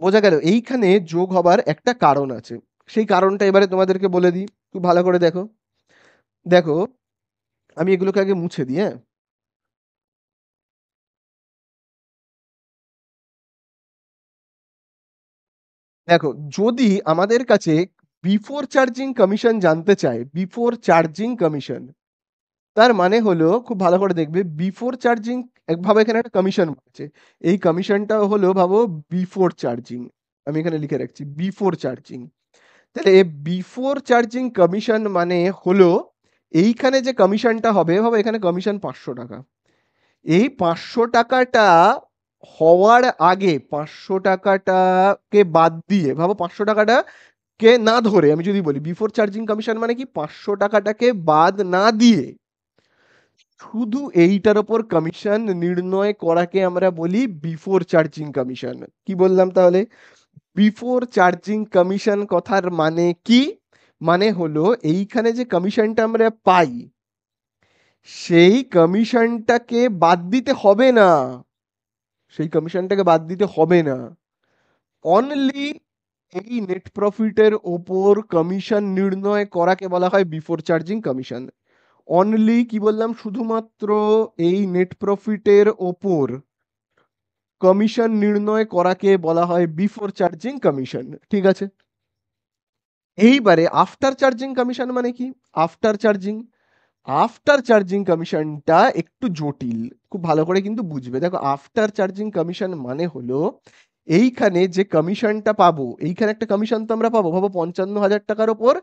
বোঝা গেল, এইখানে যোগ হবার একটা কারণ আছে, সেই কারণটা এবারে তোমাদেরকে বলে দিই, খুব ভালো করে দেখো, দেখো আমি এগুলোকে আগে মুছে দিই, হ্যাঁ, দেখো যদি আমাদের কাছে বিফোর চার্জিং কমিশন জানতে চায়, বিফোর চার্জিং কমিশন, তার মানে হলো খুব ভালো করে দেখবে বিফোর চার্জিং, একভাবে এখানে একটা কমিশন আছে, এই কমিশনটা হলো ভাবো বিফোর চার্জিং, আমি এখানে লিখে রাখছি বিফোর চার্জিং, তাহলে বিফোর চার্জিং কমিশন মানে হলো এইখানে যে কমিশনটা হবে, ভাবো এখানে কমিশন 500 টাকা, এই 500 টাকাটা হওয়ার আগে, 500 টাকাটাকে বাদ দিয়ে, ভাবো 500 টাকাটা কে না ধরে আমি যদি বলি বিফোর চার্জিং কমিশন মানে কি, 500 টাকাটাকে বাদ না দিয়ে শুধু এইটার ওপর কমিশন নির্ণয় করাকে আমরা বলি বিফোর চার্জিং কমিশন। কি বললাম তাহলে, বিফোর চার্জিং কমিশন কথার মানে কি, মানে হলো এইখানে যে কমিশনটা আমরা পাই সেই কমিশনটাকে বাদ দিতে হবে না, সেই কমিশনটাকে বাদ দিতে হবে না, অনলি এই নেট প্রফিটের ওপর কমিশন নির্ণয় করাকে বলা হয় বিফোর চার্জিং কমিশন, অনলি কি বললাম, শুধুমাত্র এই নেট প্রফিটের ওপর কমিশন নির্ণয় করাকে বলা হয় বিফোর চার্জিং কমিশন, ঠিক আছে। এইবারে আফটার চার্জিং কমিশন মানে কি, আফটার চার্জিং, আফটার চার্জিং কমিশনটা একটু জটিল, খুব ভালো করে কিন্তু বুঝবে, দেখো আফটার চার্জিং কমিশন মানে হলো এইখানে যে কমিশনটা পাবো, এইখানে একটা কমিশন তো আমরা পাবো, ভাবো 55,000 টাকার ওপর,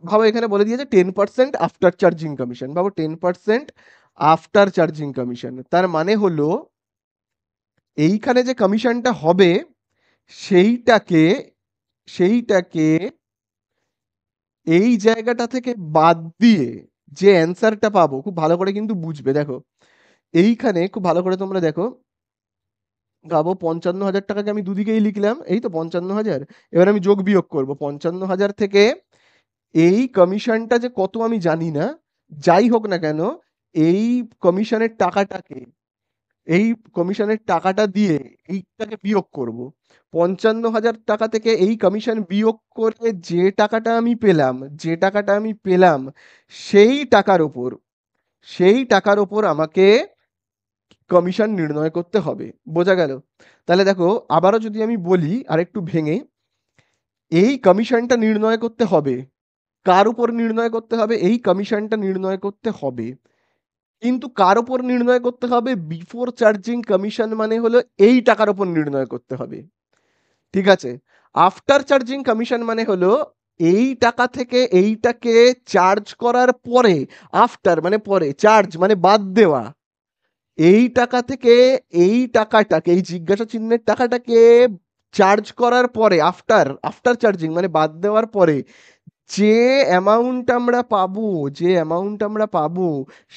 ভাবো এখানে বলে দিয়েছে 10% আফটার চার্জিং কমিশন, ভাবো 10% আফটার চার্জিং কমিশন, তার মানে হলো এইখানে যে কমিশনটা হবে সেইটাকে, সেইটাকে এই জায়গাটা থেকে বাদ দিয়ে যে অ্যান্সারটা পাবো, খুব ভালো করে কিন্তু বুঝবে, দেখো এইখানে খুব ভালো করে তোমরা দেখো, ভাবো 55,000 টাকাকে আমি দুদিকেই লিখলাম, এই তো 55,000। এবার আমি যোগ বিয়োগ করব 55,000 থেকে এই কমিশনটা যে কত আমি জানি না, যাই হোক না কেন এই কমিশনের টাকাটাকে, এই কমিশনের টাকাটা দিয়ে এইটাকে বিয়োগ করব। 55,000 টাকা থেকে এই কমিশন বিয়োগ করে যে টাকাটা আমি পেলাম, যে টাকাটা আমি পেলাম, সেই টাকার ওপর, সেই টাকার ওপর আমাকে কমিশন নির্ণয় করতে হবে। বোঝা গেল? তাহলে দেখো আবারও যদি আমি বলি আরেকটু ভেঙে, এই কমিশনটা নির্ণয় করতে হবে কার উপর নির্ণয় করতে হবে, এই কমিশনটা নির্ণয় করতে হবে, কিন্তু কার উপর নির্ণয় করতে হবে, বিফোর চার্জিং কমিশন মানে হলো এই টাকার উপর নির্ণয় করতে হবে। ঠিক আছে? আফটার চার্জিং কমিশন মানে হলো এই টাকা থেকে এইটাকে চার্জ করার পরে, আফটার মানে পরে, চার্জ মানে বাদ দেওয়া, এই টাকা থেকে এই টাকাটাকে, এই জিজ্ঞাসা চিহ্নের টাকাটাকে চার্জ করার পরে, আফটার আফটার চার্জিং মানে বাদ দেওয়ার পরে যে অ্যামাউন্ট আমরা পাবো, যে অ্যামাউন্ট আমরা পাবো,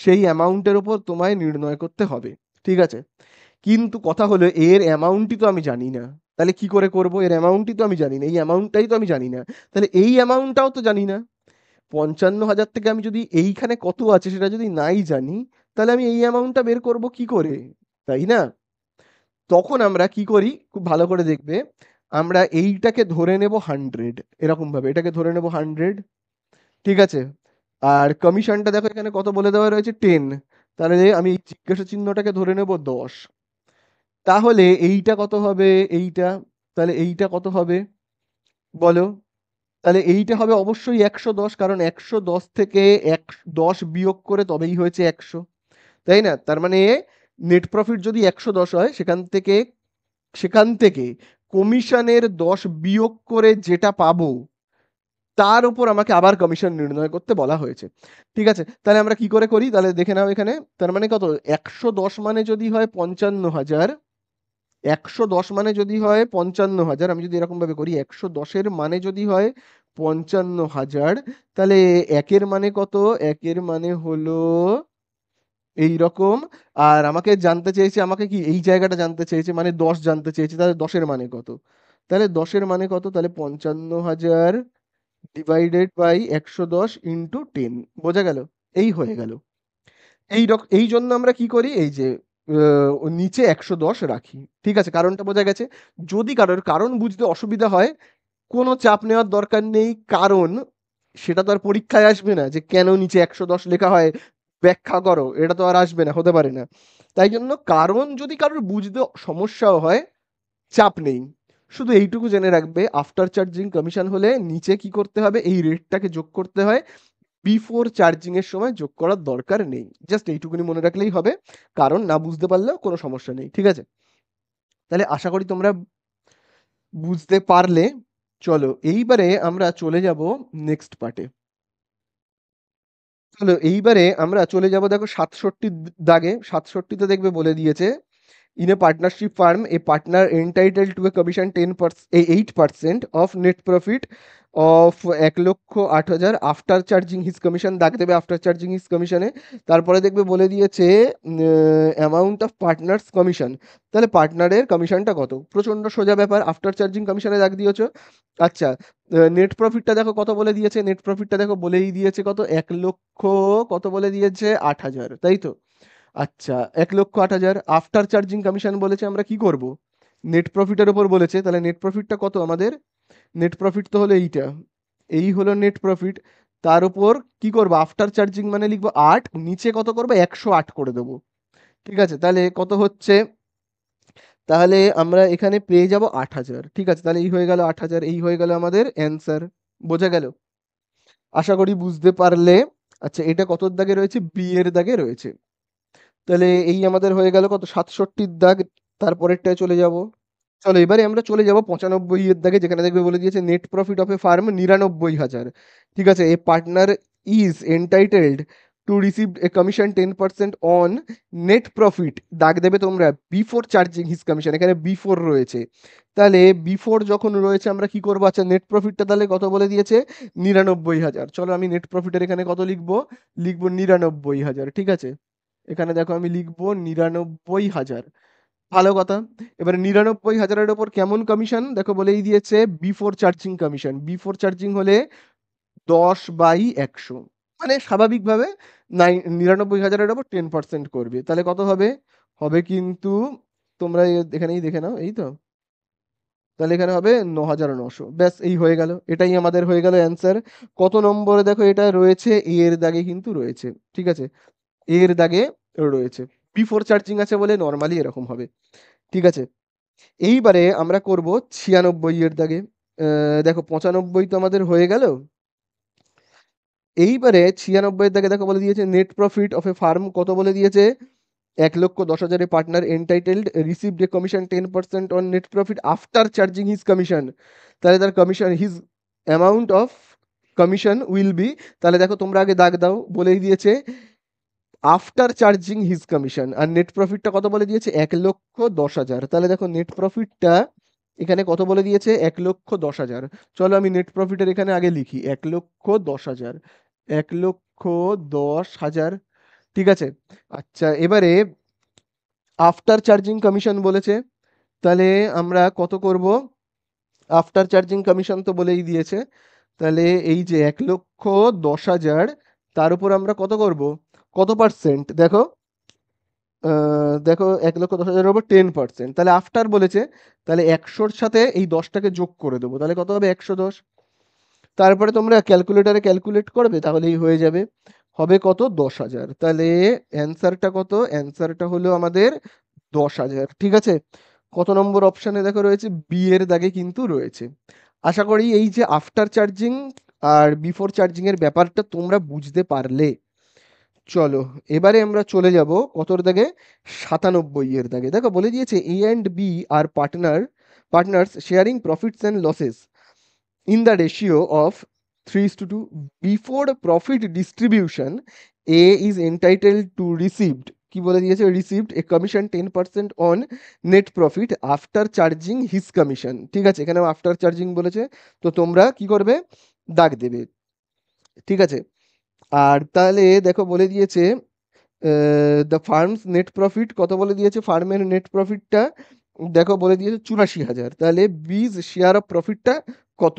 সেই অ্যামাউন্টের উপর তোমায় নির্ণয় করতে হবে। ঠিক আছে? কিন্তু কথা হলো এর অ্যামাউন্টই তো আমি জানি না। তাহলে কি করে করব? এর অ্যামাউন্টই তো আমি জানি না, এই অ্যামাউন্টটাই তো আমি জানি না। তাহলে এই অ্যামাউন্টটাও তো জানি না। 55,000 থেকে আমি যদি এইখানে কত আছে সেটা যদি নাই জানি, তাহলে আমি এই অ্যামাউন্টটা বের করব কি করে? তাই না? তখন আমরা কি করি খুব ভালো করে দেখবে, আমরা এইটাকে ধরে নেব 100, এরকম ভাবে এটাকে ধরে নেব 100। ঠিক আছে? আর কমিশনটা দেখো এখানে কত বলে দেওয়া রয়েছে, 10। তাহলে আমি এই জিজ্ঞাসা চিহ্নটাকে ধরে নেব 10। তাহলে এইটা কত হবে? এইটা, তাহলে এইটা কত হবে বলো? তাহলে এইটা হবে অবশ্যই 110, কারণ 110 থেকে 10 বিয়োগ করে তবেই হয়েছে 100। তাই না? তার মানে নেট প্রফিট যদি 110 হয়, সেখান থেকে কমিশনের 10 বিয়োগ করে যেটা পাবো, তার উপর আমাকে আবার কমিশন নির্ণয় করতে বলা হয়েছে। ঠিক আছে? তাহলে আমরা কি করে করি তাহলে দেখে নাও এখানে। তার মানে কত, 110 মানে যদি হয় 55,000, 110 মানে যদি হয় 55,000, আমি যদি এরকম ভাবে করি 110-এর মানে যদি হয় 55,000, তাহলে একের মানে কত, একের মানে হলো এই রকম। আর আমাকে জানতে চেয়েছে, আমাকে কি এই জায়গাটা জানতে চেয়েছে, মানে 10 জানতে চেয়েছে, তাহলে 10-এর মানে কত? তাহলে 10-এর মানে কত, তাহলে 55,000 ডিভাইডেড বাই 110 ইন্টু 10। বোঝা গেল? এই হয়ে গেল। এই জন্য আমরা কি করি, এই যে নিচে 110 রাখি। ঠিক আছে? কারণটা বোঝা গেছে? যদি কারোর কারণ বুঝতে অসুবিধা হয়, কোনো চাপ নেওয়ার দরকার নেই, কারণ সেটা তো আর পরীক্ষায় আসবে না যে কেন নিচে 110 লেখা হয়, ব্যাখ্যা করো, এটা তো আর আসবে না, হতে পারে না। তাই জন্য কারণ যদি কারোর বুঝতে সমস্যাও হয়, চাপ নেই, শুধু এইটুকু জেনে রাখবে, আফটার চার্জিং কমিশন হলে নিচে কি করতে হবে, এই রেটটাকে যোগ করতে হয়, বিফোর চার্জিং এর সময় যোগ করার দরকার নেই। জাস্ট এইটুকুনি মনে রাখলেই হবে, কারণ না বুঝতে পারলেও কোনো সমস্যা নেই। ঠিক আছে? তাহলে আশা করি তোমরা বুঝতে পারলে। চলো এইবারে আমরা চলে যাব নেক্সট পার্টে। চলো এইবারে আমরা চলে যাব, দেখো 67 দাগে, 67-তে দেখবে বলে দিয়েছে, in a partnership firm a partner entitled to a commission 8% of net profit of 1,08,000 after charging his commission, দাগ দেবে আফটার চার্জিং হিজ কমিশনে। তারপরে দেখবে বলে দিয়েছে অ্যামাউন্ট অফ পার্টনার্স কমিশন, তাহলে পার্টনারের কমিশনটা কত, প্রচন্ড সোজা ব্যাপার, আফটার চার্জিং কমিশনে দাগ দিয়েছো। আচ্ছা, নেট প্রফিটটা দেখো কত বলে দিয়েছে, নেট প্রফিটটা দেখো বলেই দিয়েছে কত, 1,00,000, কত বলে দিয়েছে, 8,000, তাই তো? আচ্ছা, 1,08,000 আফটার চার্জিং কমিশন বলেছে, আমরা কি করব, নেট প্রফিটের উপর বলেছে, তাহলে নেট প্রফিটটা কত আমাদের, নেট প্রফিট তো হলো এইটা, এই হলো নেট প্রফিট। তার উপর কি করবো, আফটার চার্জিং মানে লিখবো 8, নিচে কত করবো, 108 করে দেবো। ঠিক আছে? তাহলে কত হচ্ছে, তাহলে আমরা এখানে পেয়ে যাব 8,000। ঠিক আছে? তাহলে এই হয়ে গেল 8,000, এই হয়ে গেল আমাদের অ্যান্সার। বোঝা গেল? আশা করি বুঝতে পারলে। আচ্ছা, এটা কত দাগে রয়েছে, বি এর দাগে রয়েছে। তাহলে এই আমাদের হয়ে গেল কত, 67-র দাগ। তারপরেরটায় চলে যাব। চলো এবারে আমরা চলে যাব 95 এর দাগে, যেখানে দেখবে বলে দিয়েছে net profit of A farm 99,000। ঠিক আছে? এ partner is entitled to receive a commission 10% on net profit, দাগ দেবে তোমরা বিফোর চার্জিং হিজ কমিশন, এখানে বিফোর রয়েছে, তাহলে বিফোর যখন রয়েছে আমরা কি করবো, আচ্ছা নেট প্রফিটটা তাহলে কত বলে দিয়েছে, 99,000, চলো আমি নেট প্রফিটের এখানে কত লিখবো, লিখবো 99,000, ঠিক আছে, এখানে দেখো আমি লিখবো 99,000, ভালো কথা। এবারে 99,000-এর ওপর কেমন কমিশন দেখো বলেই দিয়েছে, before charging commission, before charging হলে 10/100, মানে স্বাভাবিকভাবে 99,000-এর ওপর 10% করবে, তাহলে কত হবে, হবে কিন্তু তোমরা এখানেই দেখে নাও, এই তো, তাহলে এখানে হবে 9,900, ব্যাস এই হয়ে গেল, এটাই আমাদের হয়ে গেল অ্যান্সার। কত নম্বরে দেখো এটা রয়েছে, এর দাগে কিন্তু রয়েছে, ঠিক আছে, এর দাগে রয়েছে, বিফোর চার্জিং আছে বলে নর্মালি এরকম হবে, ঠিক আছে। এইবারে আমরা করব 96 এর দাগে, দেখো 95 তো আমাদের হয়ে গেল, এইবারে 96 এর দাগে দেখো বলে দিয়েছে net profit of A farm কত বলে দিয়েছে, 1,10,000 partner entitled received a commission 10% on net profit after charging his commission, তাহলে তার commission his amount of commission will be, তাহলে দেখো তোমরা আগে দাগ দাও, বলেই দিয়েছে আফটার চার্জিং হিজ কমিশন, আর নেট প্রফিটটা কত বলে দিয়েছে 1,10,000, তাহলে দেখো নেট প্রফিটটা এখানে কত বলে দিয়েছে 1,10,000, চলো আমি নেট প্রফিটের এখানে আগে লিখি 1,10,000, 1,10,000, ঠিক আছে। আচ্ছা এবারে আফটার চার্জিং কমিশন বলেছে, তাহলে আমরা কত করব, আফটার চার্জিং কমিশন তো বলেই দিয়েছে, তাহলে এই যে 1,10,000 তার উপর আমরা কত করব, কত পার্সেন্ট দেখো, দেখো 1,10,000-এর উপর 10%, তাহলে আফটার বলেছে, তাহলে 100-র সাথে এই 10টাকে যোগ করে দেবো, তাহলে কত হবে 110, তারপরে তোমরা ক্যালকুলেটারে ক্যালকুলেট করবে তাহলেই হয়ে যাবে, হবে কত 10,000, তাহলে অ্যান্সারটা কত, অ্যান্সারটা হলো আমাদের 10,000, ঠিক আছে। কত নম্বর অপশানে দেখো রয়েছে, বি এর দাগে কিন্তু রয়েছে। আশা করি এই যে আফটার চার্জিং আর বিফোর চার্জিং এর ব্যাপারটা তোমরা বুঝতে পারলে। চলো এবারে আমরা চলে যাব কতর দাগে, 97 এর দাগে, দেখো বলে দিয়েছে A and B are partners sharing profits and losses in the ratio of 3:2. Before profit distribution, A is entitled to received, কি বলে দিয়েছে, received a commission 10% on net profit after charging his commission, ঠিক আছে, এখানে আফটার চার্জিং বলেছে, তো তোমরা কি করবে, দাগ দেবে, ঠিক আছে। আর তাহলে দেখো বলে দিয়েছে দ্য ফার্মস নেট প্রফিট কত বলে দিয়েছে, ফার্মের নেট প্রফিটটা দেখো বলে দিয়েছে 84,000, তাহলে বিজ শেয়ার অফ প্রফিটটা কত,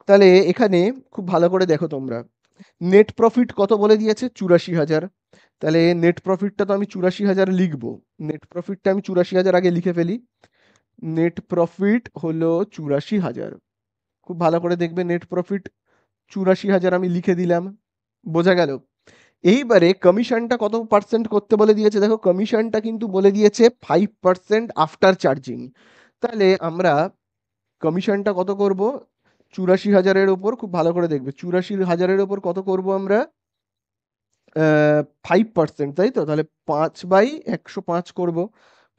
তাহলে এখানে খুব ভালো করে দেখো তোমরা, নেট প্রফিট কত বলে দিয়েছে 84,000, তাহলে নেট প্রফিটটা তো আমি 84,000 লিখবো, নেট প্রফিটটা আমি 84,000 আগে লিখে ফেলি, নেট প্রফিট হলো 84,000, খুব ভালো করে দেখবে নেট প্রফিট 84,000 আমি লিখে দিলাম, বোঝা গেল। এইবারে কমিশনটা কত পার্সেন্ট করতে বলে দিয়েছে, দেখো কমিশনটা কিন্তু বলে দিয়েছে 5% আফটার চার্জিং, তাহলে আমরা কমিশনটা কত করব, 84,000-এর ওপর খুব ভালো করে দেখবে, 84,000-এর ওপর কত করব আমরা, 5%, তাই তো, তাহলে 5/105 করব,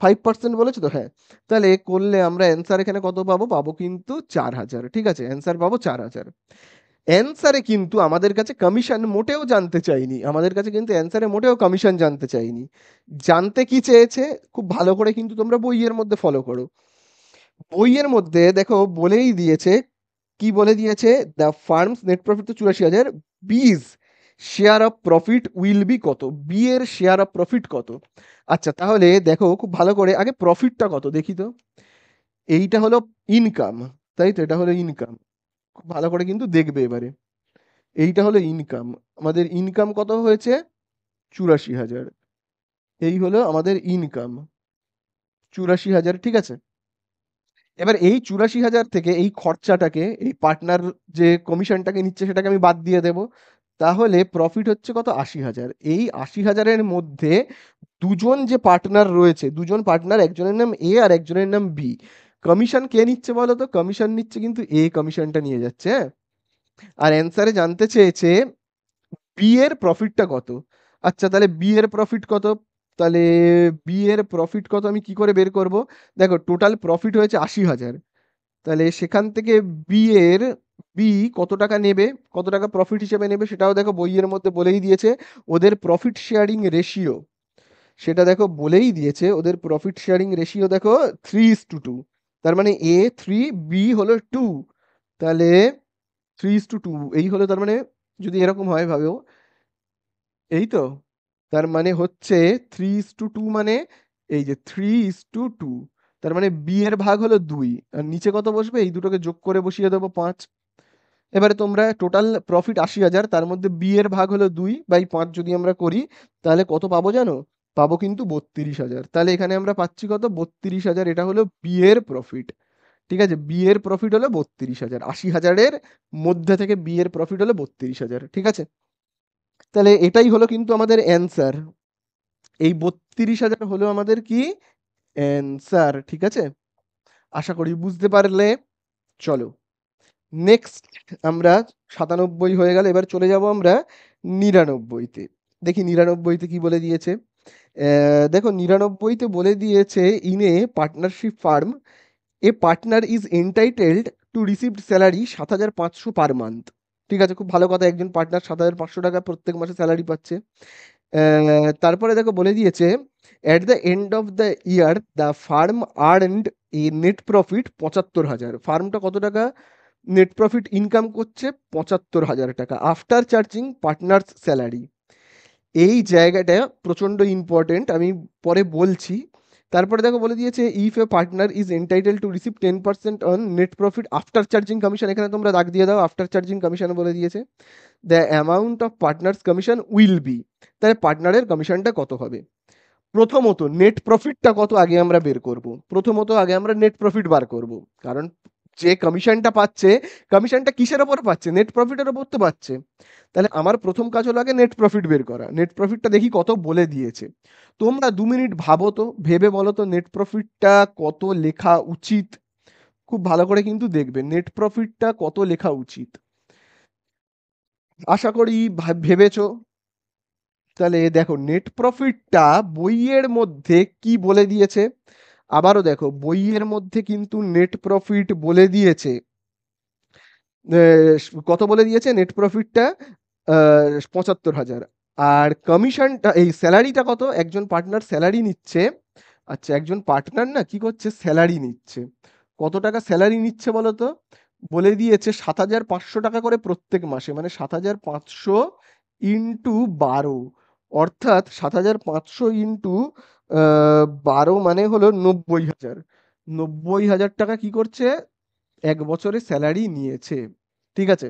5% বলেছে তো, হ্যাঁ, তাহলে করলে আমরা অ্যান্সার এখানে কত পাবো, পাবো কিন্তু 4,000, ঠিক আছে, অ্যান্সার পাবো 4,000। অ্যান্সারে কিন্তু আমাদের কাছে কমিশন মোটেও জানতে চাইনি, আমাদের কাছে কিন্তু অ্যান্সারে মোটেও কমিশন জানতে চাইনি, জানতে কি চেয়েছে, খুব ভালো করে কিন্তু তোমরা বইয়ের মধ্যে ফলো করো, বইয়ের মধ্যে দেখো বলেই দিয়েছে, কি বলে দিয়েছে, দ্য ফার্মস নেট প্রফিট তো 84,000, বিজ share of profit will be কত, বি এর শেয়ার অফ প্রফিট কত, আচ্ছা তাহলে দেখো খুব ভালো করে আগে প্রফিটটা কত দেখি তো, এইটা হলো ইনকাম, তাই তো, এটা হলো ইনকাম, খুব ভালো করে কিন্তু দেখবে এবারে, এইটা হলো ইনকাম, আমাদের ইনকাম কত হয়েছে 84,000, এই হলো আমাদের ইনকাম 84,000, ঠিক আছে। এবার এই 84,000 থেকে এই খরচাটাকে, এই পার্টনার যে কমিশনটাকে নিচ্ছে সেটাকে আমি বাদ দিয়ে দেব, তাহলে প্রফিট হচ্ছে কত 80,000, এই 80,000-এর মধ্যে দুজন যে পার্টনার রয়েছে, দুজন পার্টনার, একজনের নাম এ আর একজনের নাম বি, কমিশন কে নিচ্ছে বলো তো, কমিশন নিচ্ছে কিন্তু এ, কমিশনটা নিয়ে যাচ্ছে, হ্যাঁ। আর অ্যান্সারে জানতে চেয়েছে বি এর প্রফিটটা কত, আচ্ছা তাহলে বি এর প্রফিট কত, তাহলে বি এর প্রফিট কত আমি কি করে বের করব, দেখো টোটাল প্রফিট হয়েছে 80,000, তাহলে সেখান থেকে বি এর বি কত টাকা নেবে, কত টাকা প্রফিট হিসেবে নেবে সেটাও দেখো বইয়ের মধ্যে বলেই দিয়েছে। ওদের প্রফিট শেয়ারিং রেশিও সেটা দেখো বলেই দিয়েছে, ওদের প্রফিট শেয়ারিং রেশিও দেখো 3:2। তার মানে এ 3, বি হলো 2, তাহলে 3:2 এই হলো। তার মানে যদি এরকম হয় ভাবেও, এই তো, তার মানে হচ্ছে 3:2 মানে এই যে 3:2, তার মানে বি এর ভাগ হলো 2, আর নিচে কত বসবে, এই দুটোকে যোগ করে বসিয়ে দেবো 5। এবারে তোমরা টোটাল প্রফিট 80,000, তার মধ্যে বি এর ভাগ হলো 2/5 যদি আমরা করি, তাহলে কত পাবো জানো, পাবো কিন্তু 32,000। তাহলে এখানে আমরা পাচ্ছি কত, 32,000, এটা হলো বি এর প্রফিট। ঠিক আছে, বি এর প্রফিট হলো 32,000, 80,000-এর মধ্যে থেকে বি এর প্রফিট হলো 32,000। ঠিক আছে, তাহলে এটাই হলো কিন্তু আমাদের অ্যান্সার। এই 32,000 হলো আমাদের কি অ্যান্সার। ঠিক আছে, আশা করি বুঝতে পারলে। চলো নেক্সট, আমরা 97 হয়ে গেল, এবার চলে যাব আমরা 99-তে। দেখি 99-তে কি বলে দিয়েছে। দেখো 99-তে বলে দিয়েছে, in a partnership farm A partner is entitled to receive salary 7,500 per month. ঠিক আছে, খুব ভালো কথা, একজন পার্টনার 7,500 টাকা প্রত্যেক মাসে স্যালারি পাচ্ছে। তারপরে দেখো বলে দিয়েছে, at the end of the year the farm earned a net profit 75,000। ফার্মটা কত টাকা নেট প্রফিট ইনকাম করছে, 75,000 টাকা, আফটার চার্জিং পার্টনার্স স্যালারি। এই জায়গাটা প্রচন্ড ইম্পর্টেন্ট, আমি পরে বলছি। তারপরে দেখো বলে দিয়েছে, if a partner is entitle to receive 10% on net profit after charging commission, এখানে তোমরা দাগ দিয়ে দাও, আফটার চার্জিং কমিশন বলে দিয়েছে। The amount of partners commission will be, তাহলে পার্টনারের কমিশনটা কত হবে। প্রথমত নেট প্রফিটটা কত আগে আমরা বের করব, প্রথমত আগে আমরা নেট প্রফিট বার করব, কারণ যে কমিশনটা পাচ্ছে, কমিশনটা কিসের ওপর পাচ্ছে, নেট প্রফিটের ওপর তো পাচ্ছে। তাহলে আমার প্রথম কাজ হলো আগে নেট প্রফিট বের করা। নেট প্রফিটটা দেখি কত বলে দিয়েছে। তোমরা 2 মিনিট ভাবো তো, ভেবে বলো তো নেট প্রফিটটা কত লেখা উচিত। খুব ভালো করে কিন্তু দেখবে নেট প্রফিটটা কত লেখা উচিত। আশা করি ভেবেছো। তাহলে দেখো নেট প্রফিটটা বইয়ের মধ্যে কি বলে দিয়েছে, আবারও দেখো বইয়ের মধ্যে কিন্তু নেট প্রফিট বলে দিয়েছে, কত বলে দিয়েছে নেট প্রফিটটা, 75,000। আর কমিশনটা, এই স্যালারিটা কত, একজন পার্টনার স্যালারি নিচ্ছে। আচ্ছা, একজন পার্টনার না কি করছে, স্যালারি নিচ্ছে। কত টাকা স্যালারি নিচ্ছে বলো তো, বলে দিয়েছে 7,500 টাকা করে প্রত্যেক মাসে, মানে 7,500 ইন্টু 12, অর্থাৎ 7,500 ইন্টু 12 মানে হলো 90,000। 90,000 টাকা কি করছে, 1 বছরে স্যালারি নিয়েছে। ঠিক আছে,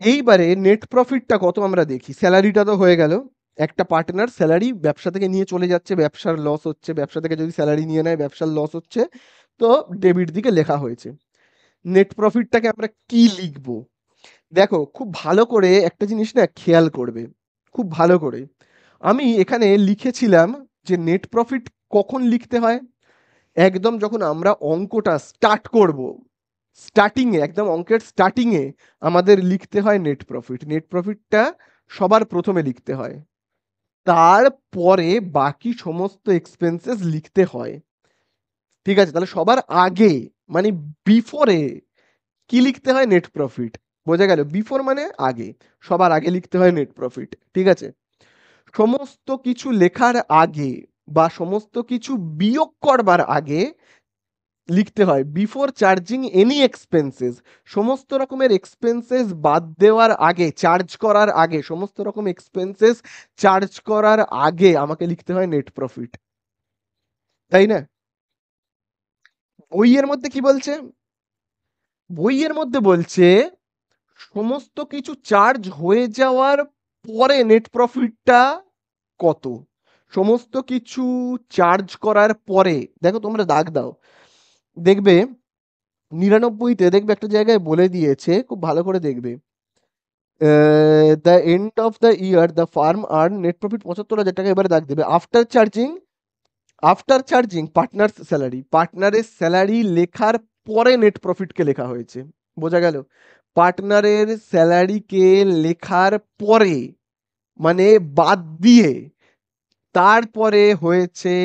এইবারে নেট প্রফিটটা কত আমরা দেখি। স্যালারিটা তো হয়ে গেল, একটা পার্টনার স্যালারি ব্যবসা থেকে নিয়ে চলে যাচ্ছে, ব্যবসার লস হচ্ছে, ব্যবসা থেকে যদি স্যালারি নিয়ে নেয় ব্যবসার লস হচ্ছে, তো ডেবিট দিকে লেখা হয়েছে। নেট প্রফিটটাকে আমরা কি লিখবো, দেখো খুব ভালো করে একটা জিনিস না খেয়াল করবে, খুব ভালো করে। আমি এখানে লিখেছিলাম যে নেট প্রফিট কখন লিখতে হয়, একদম যখন আমরা অঙ্কটা স্টার্ট করব, স্টার্টিং এ, একদম অঙ্কের স্টার্টিং এ আমাদের লিখতে হয় নেট প্রফিট। নেট প্রফিটটা সবার প্রথমে লিখতে হয়, তারপরে বাকি সমস্ত এক্সপেন্সেস লিখতে হয়। ঠিক আছে, তাহলে সবার আগে, মানে বিফোরে কি লিখতে হয়, নেট প্রফিট। বোঝা গেল, বিফোর মানে আগে, সবার আগে লিখতে হয় নেট প্রফিট। ঠিক আছে, সমস্ত কিছু লেখার আগে বা সমস্ত কিছু বিয়োগ করবার আগে লিখতে হয় বিফোর চার্জিং এনি এক্সপেন্সেস। সমস্ত রকমের এক্সপেন্সেস বাদ দেওয়ার আগে, চার্জ করার আগে, সমস্ত রকম এক্সপেন্সেস চার্জ করার আগে আমাকে লিখতে হয় নেট প্রফিট, তাই না। বইয়ের মধ্যে কি বলছে, বইয়ের মধ্যে বলছে সমস্ত কিছু চার্জ হয়ে যাওয়ার পরে নেট প্রফিটটা কত, সমস্ত কিছু চার্জ করার পরে। দেখো তোমরা দাগ দাও, দেখবে 99-তে দেখবে একটা জায়গায় বলে দিয়েছে, খুব ভালো করে দেখবে, the end of the year the farm earn net profit 75,000 টাকা। এবারে দাগ দেবে after charging, after charging partner salary, পার্টনারের স্যালারি লেখার পরে নেট প্রফিটকে লেখা হয়েছে। বোঝা গেল, পার্টনারের স্যালারিকে লেখার পরে, মানে বাদ দিয়ে, তারপরে হয়েছে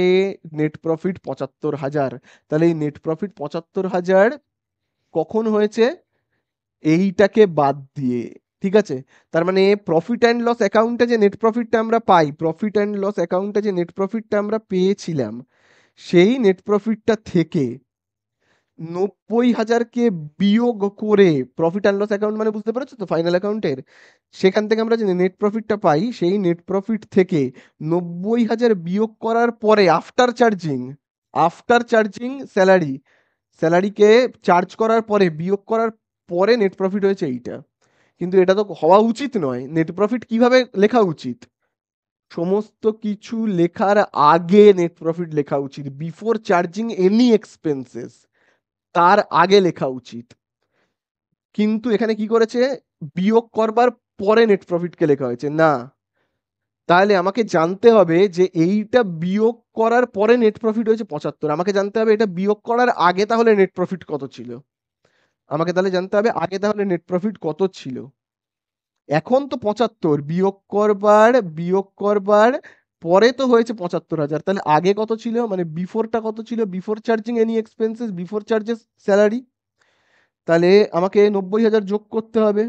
নেট প্রফিট 75,000। তাহলে এই নেট প্রফিট 75,000 কখন হয়েছে, এইটাকে বাদ দিয়ে, ঠিক আছে? তার মানে প্রফিট অ্যান্ড লস অ্যাকাউন্টে যে নেট প্রফিটটা আমরা পাই, প্রফিট অ্যান্ড লস অ্যাকাউন্টে যে নেট প্রফিটটা আমরা পেয়েছিলাম, সেই নেট প্রফিটটা থেকে 90,000কে বিয়োগ করে, প্রফিট অ্যান্ড লস অ্যাকাউন্ট মানে বুঝতে পেরেছো তো, ফাইনাল অ্যাকাউন্টের, সেখান থেকে আমরা যে নেট প্রফিটটা পাই, সেই নেট প্রফিট থেকে 90,000 বিয়োগ করার পরে আফটার চার্জিং স্যালারি, স্যালারিকে চার্জ করার পরে, বিয়োগ করার পরে নেট প্রফিট হয়েছে এইটা। কিন্তু এটা তো হওয়া উচিত নয়। নেট প্রফিট কিভাবে লেখা উচিত? সমস্ত কিছু লেখার আগে নেট প্রফিট লেখা উচিত, বিফোর চার্জিং এনি এক্সপেন্সেস, তার আগে লেখা উচিত। কিন্তু এখানে কি করেছে, বিয়োগ করবার পরে নেট প্রফিটকে লেখা হয়েছে না। তাহলে আমাকে জানতে হবে যে এইটা বিয়োগ করার পরে নেট প্রফিট হয়েছে 75, আমাকে জানতে হবে এটা বিয়োগ করার আগে তাহলে নেট প্রফিট কত ছিল। আমাকে তাহলে জানতে হবে আগে তাহলে নেট প্রফিট কত ছিল। এখন তো 75, বিয়োগ করবার পরে তো হয়েছে 75,000, তাহলে আগে কত ছিল, মানে বিফোরটা কত ছিল, before charging any expenses, before charges salary. তাহলে আমাকে 90,000 যোগ করতে হবে।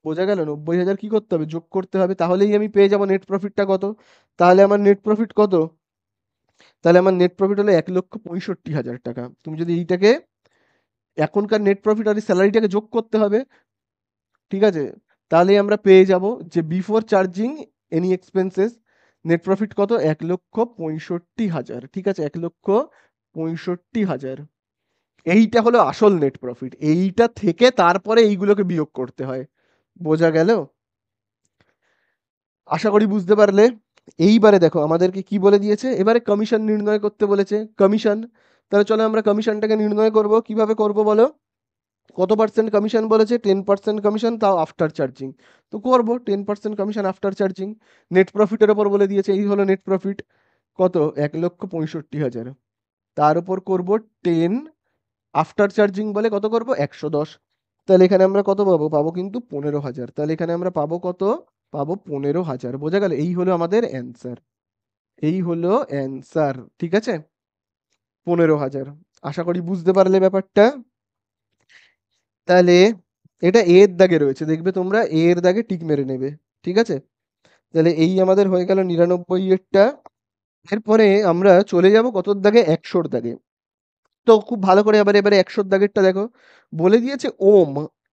বোঝা গেল? 90,000 কি করতে হবে, যোগ করতে হবে, তাহলেই আমি পেয়ে যাব নেট প্রফিটটা কত। তাহলে আমার নেট প্রফিট কত? তাহলে আমার নেট প্রফিট হলো 1,65,000 টাকা। তুমি যদি এইটাকে, এখনকার নেট প্রফিট আর স্যালারিটাকে যোগ করতে হবে, ঠিক আছে? তাহলেই আমরা পেয়ে যাব যে before charging any expenses net profit কত, 1,65,000, ঠিক আছে? 1,65,000, এইটা হলো আসল নেট প্রফিট। এইটা থেকে তারপরে এইগুলোকে বিয়োগ করতে হয়। বোঝা গেল? আশা করি বুঝতে পারলে। এইবারে দেখো আমাদেরকে কি বলে দিয়েছে, এবারে কমিশন নির্ণয় করতে বলেছে, কমিশন। তাহলে চলো আমরা কমিশনটাকে নির্ণয় করব, কিভাবে করব বলো? কত পার্সেন্ট কমিশন বলেছে, 10% কমিশন, তাও আফটার চার্জিং। তো করবো 10% কমিশন আফটার চার্জিং, নেট প্রফিটের ওপর বলে দিয়েছে, এই হলো নেট প্রফিট কত, 1,65,000, তার উপর করব 10, আফটার চার্জিং বলে কত করব, 110। তাহলে এখানে আমরা কত পাবো, পাবো কিন্তু 15,000। তাহলে এখানে আমরা পাবো কত, পাবো 15,000। বোঝা গেল? এই হলো আমাদের অ্যান্সার, এই হলো অ্যান্সার, ঠিক আছে? 15,000। আশা করি বুঝতে পারলে ব্যাপারটা। তাহলে এটা এর দাগে রয়েছে, দেখবে তোমরা এর দাগে টিক মেরে নেবে, ঠিক আছে? তাহলে এই আমাদের হয়ে গেল 99 এরটা। এরপরে আমরা চলে যাব কতর দাগে, 100-র দাগে। তো খুব ভালো করে এবারে এবারে 100-র দাগেরটা দেখো। বলে দিয়েছে Om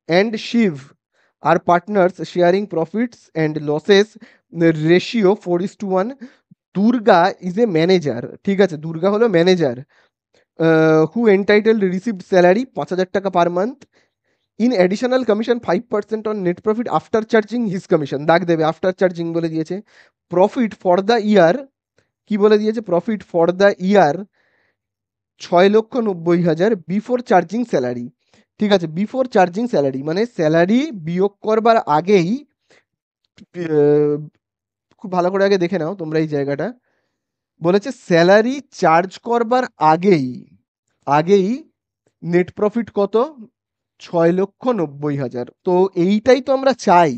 and Shiv are partners sharing profits and losses ratio 4:1। Durga is a manager, ঠিক আছে? দুর্গা হলো manager, who entitled received salary 5,000 টাকা per month, in additional commission 5% on net profit after charging his commission, দাগ দেবে, আফটার চার্জিং বলে দিয়েছে। প্রফিট ফর দ্য ইয়ার, কি বলে দিয়েছে, profit for the year 6,90,000 before charging salary, ঠিক আছে? বিফোর চার্জিং স্যালারি মানে স্যালারি বিয়োগ করবার আগেই, আহ, খুব ভালো করে আগে দেখে নাও তোমরা এই জায়গাটা। বলেছে স্যালারি চার্জ করবার আগেই, আগেই নেট প্রফিট কত, 6,90,000। তো এইটাই তো আমরা চাই,